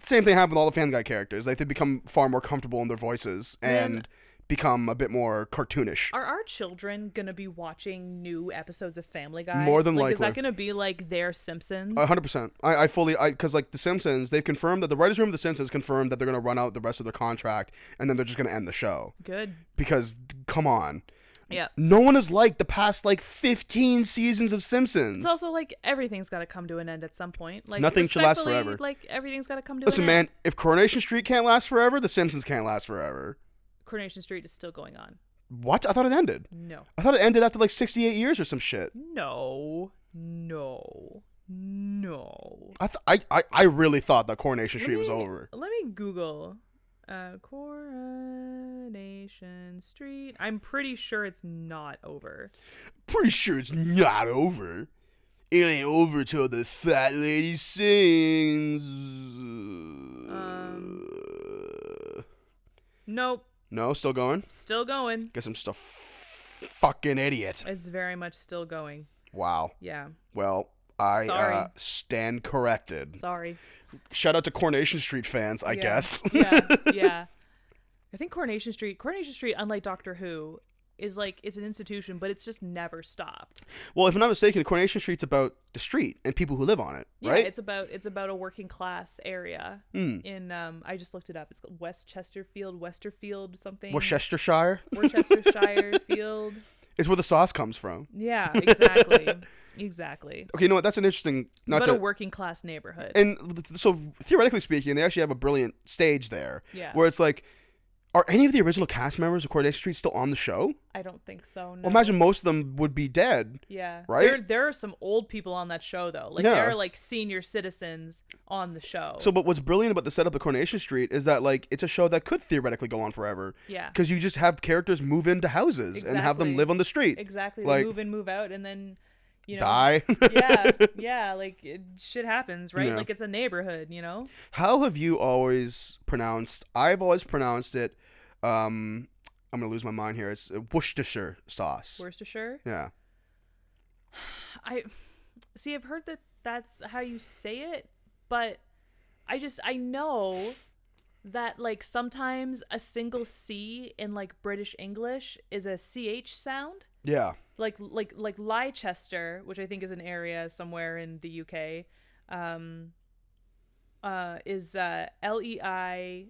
same thing happened with all the Family Guy characters. Like, they become far more comfortable in their voices and become a bit more cartoonish. Are our children gonna be watching new episodes of Family Guy? More than likely. Is that gonna be like their Simpsons? 100%. I fully, because like the Simpsons, they've confirmed that the writers' room of the Simpsons confirmed that they're gonna run out the rest of their contract and then they're just gonna end the show. Good. Because come on. Yeah. No one has liked the past like 15 seasons of Simpsons. It's also like everything's got to come to an end at some point. Like nothing should last forever. Like everything's got to come to Listen, an end. man, if Coronation Street can't last forever, the Simpsons can't last forever. Coronation Street is still going on. What? I thought it ended. No. I thought it ended after like 68 years or some shit. No. I really thought that Coronation Street was over. Let me Google Coronation Street. I'm pretty sure it's not over. Pretty sure it's not over. It ain't over till the fat lady sings. Nope. No, still going? Still going. Guess I'm just a fucking idiot. It's very much still going. Wow. Yeah. Well, I stand corrected. Sorry. Shout out to Coronation Street fans, I guess. Yeah. I think Coronation Street, unlike Doctor Who, is like, it's an institution, but it's just never stopped. Well, if I'm not mistaken, Coronation Street's about the street and people who live on it, right? Yeah, it's about a working class area in I just looked it up. It's called Westerfield something. Worcestershire Field. It's where the sauce comes from. Yeah, exactly. Exactly. Okay, you know what? That's an interesting. It's about a working class neighborhood. And so theoretically speaking, they actually have a brilliant stage there. Yeah. Where it's like, Are any of the original cast members of Coronation Street still on the show? I don't think so. No. Well, imagine most of them would be dead. Yeah. Right? There are some old people on that show, though. Like, there are, like, senior citizens on the show. So, but what's brilliant about the setup of Coronation Street is that, like, it's a show that could theoretically go on forever. Yeah. Because you just have characters move into houses and have them live on the street. Exactly. Like, they move in, move out, and then, you know. Die. Yeah. Like, shit happens, right? Yeah. Like, it's a neighborhood, you know? How have you always pronounced... I've always pronounced it... I'm gonna lose my mind here. It's Worcestershire sauce. Worcestershire? Yeah. I've heard that that's how you say it, but I know that, like, sometimes a single C in, like, British English is a CH sound. Yeah. Like Leicester, which I think is an area somewhere in the UK, is Leic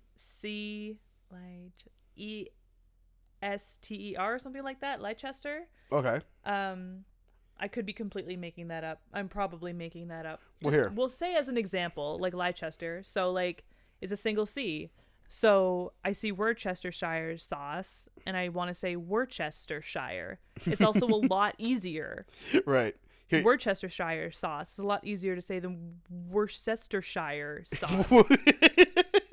Ester or something like that. Leicester. Okay. I could be completely making that up. I'm probably making that up. Well, here. We'll say as an example, like Leicester. So, like, is a single C. So I see Worcestershire sauce, and I want to say Worcestershire. It's also a lot easier. Right. Here. Worcestershire sauce is a lot easier to say than Worcestershire sauce.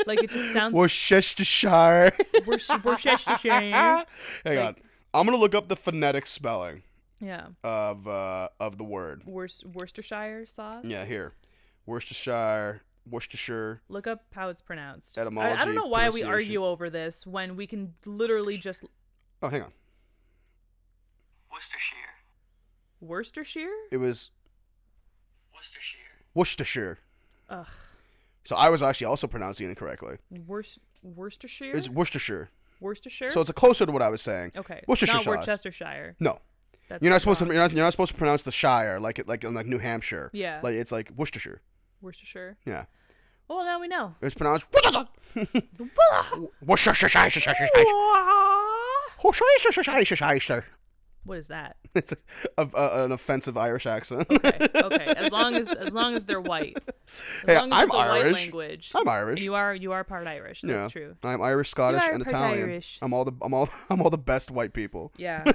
Like, it just sounds... Worcestershire. Worcestershire. Hang on. I'm going to look up the phonetic spelling. Yeah. Of the word. Worcestershire sauce? Yeah, here. Worcestershire. Look up how it's pronounced. Etymology. I don't know why we argue over this when we can literally just... Oh, hang on. Worcestershire? It was... Worcestershire. Ugh. So I was actually also pronouncing it incorrectly. Worcestershire? It's Worcestershire. Worcestershire? So it's closer to what I was saying. Okay. Worcestershire Not sauce. Worcestershire. No. That's you're not supposed wrong. to. You're not supposed to pronounce the Shire like in New Hampshire. Yeah. Like it's like Worcestershire. Worcestershire. Yeah. Well, now we know. It's pronounced Worcestershire. What is that? It's an offensive Irish accent. Okay. As long as they're white. I'm it's a Irish. white language. I'm Irish. And you are part Irish. That's true. I'm Irish, Scottish, and part Italian. Irish. I'm all the best white people. Yeah.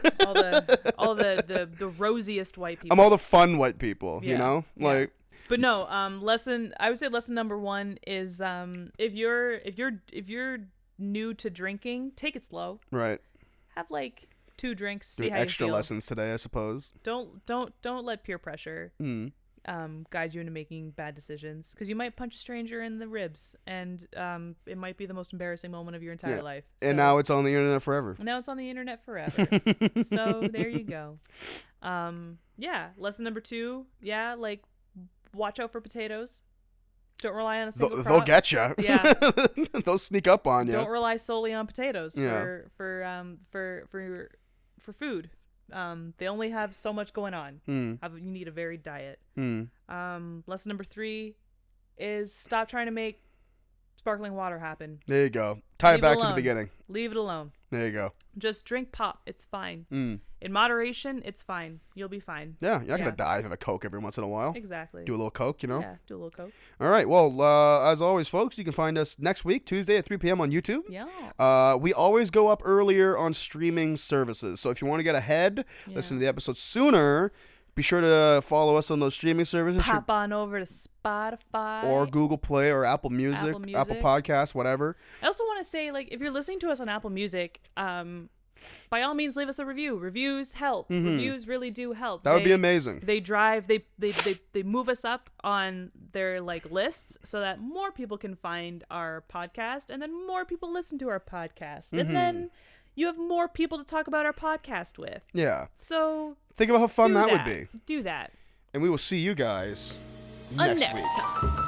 All the rosiest white people. I'm all the fun white people. Yeah. You know, like. But no. I would say lesson number 1 is if you're new to drinking, take it slow. Right. Have like 2 drinks. See Do how extra you feel. lessons today, I suppose. Don't let peer pressure guide you into making bad decisions, because you might punch a stranger in the ribs, and it might be the most embarrassing moment of your entire life. So, and now it's on the internet forever. So there you go. Lesson number 2. Yeah, like, watch out for potatoes. Don't rely on a single crop. They'll get you. Yeah. They'll sneak up on you. Don't rely solely on potatoes for food. They only have so much going on. You need a varied diet. Lesson number 3 is stop trying to make sparkling water happen. There you go. Tie it back to the beginning. Leave it alone. There you go. Just drink pop. It's fine. In moderation, it's fine. You'll be fine. Yeah, you're not going to die if you have a Coke every once in a while. Exactly. Do a little Coke, you know? Yeah, do a little Coke. All right. Well, as always, folks, you can find us next week, Tuesday at 3 p.m. on YouTube. Yeah. We always go up earlier on streaming services. So if you want to get ahead, listen to the episode sooner, be sure to follow us on those streaming services. Pop on over to Spotify. Or Google Play or Apple Music, Apple Podcasts, whatever. I also want to say, like, if you're listening to us on Apple Music, by all means, leave us a review. Reviews help. Reviews really do help. That would be amazing. They move us up on their, like, lists so that more people can find our podcast, and then more people listen to our podcast. And then you have more people to talk about our podcast with. Yeah. So think about how fun that would be. Do that. And we will see you guys next week. Time.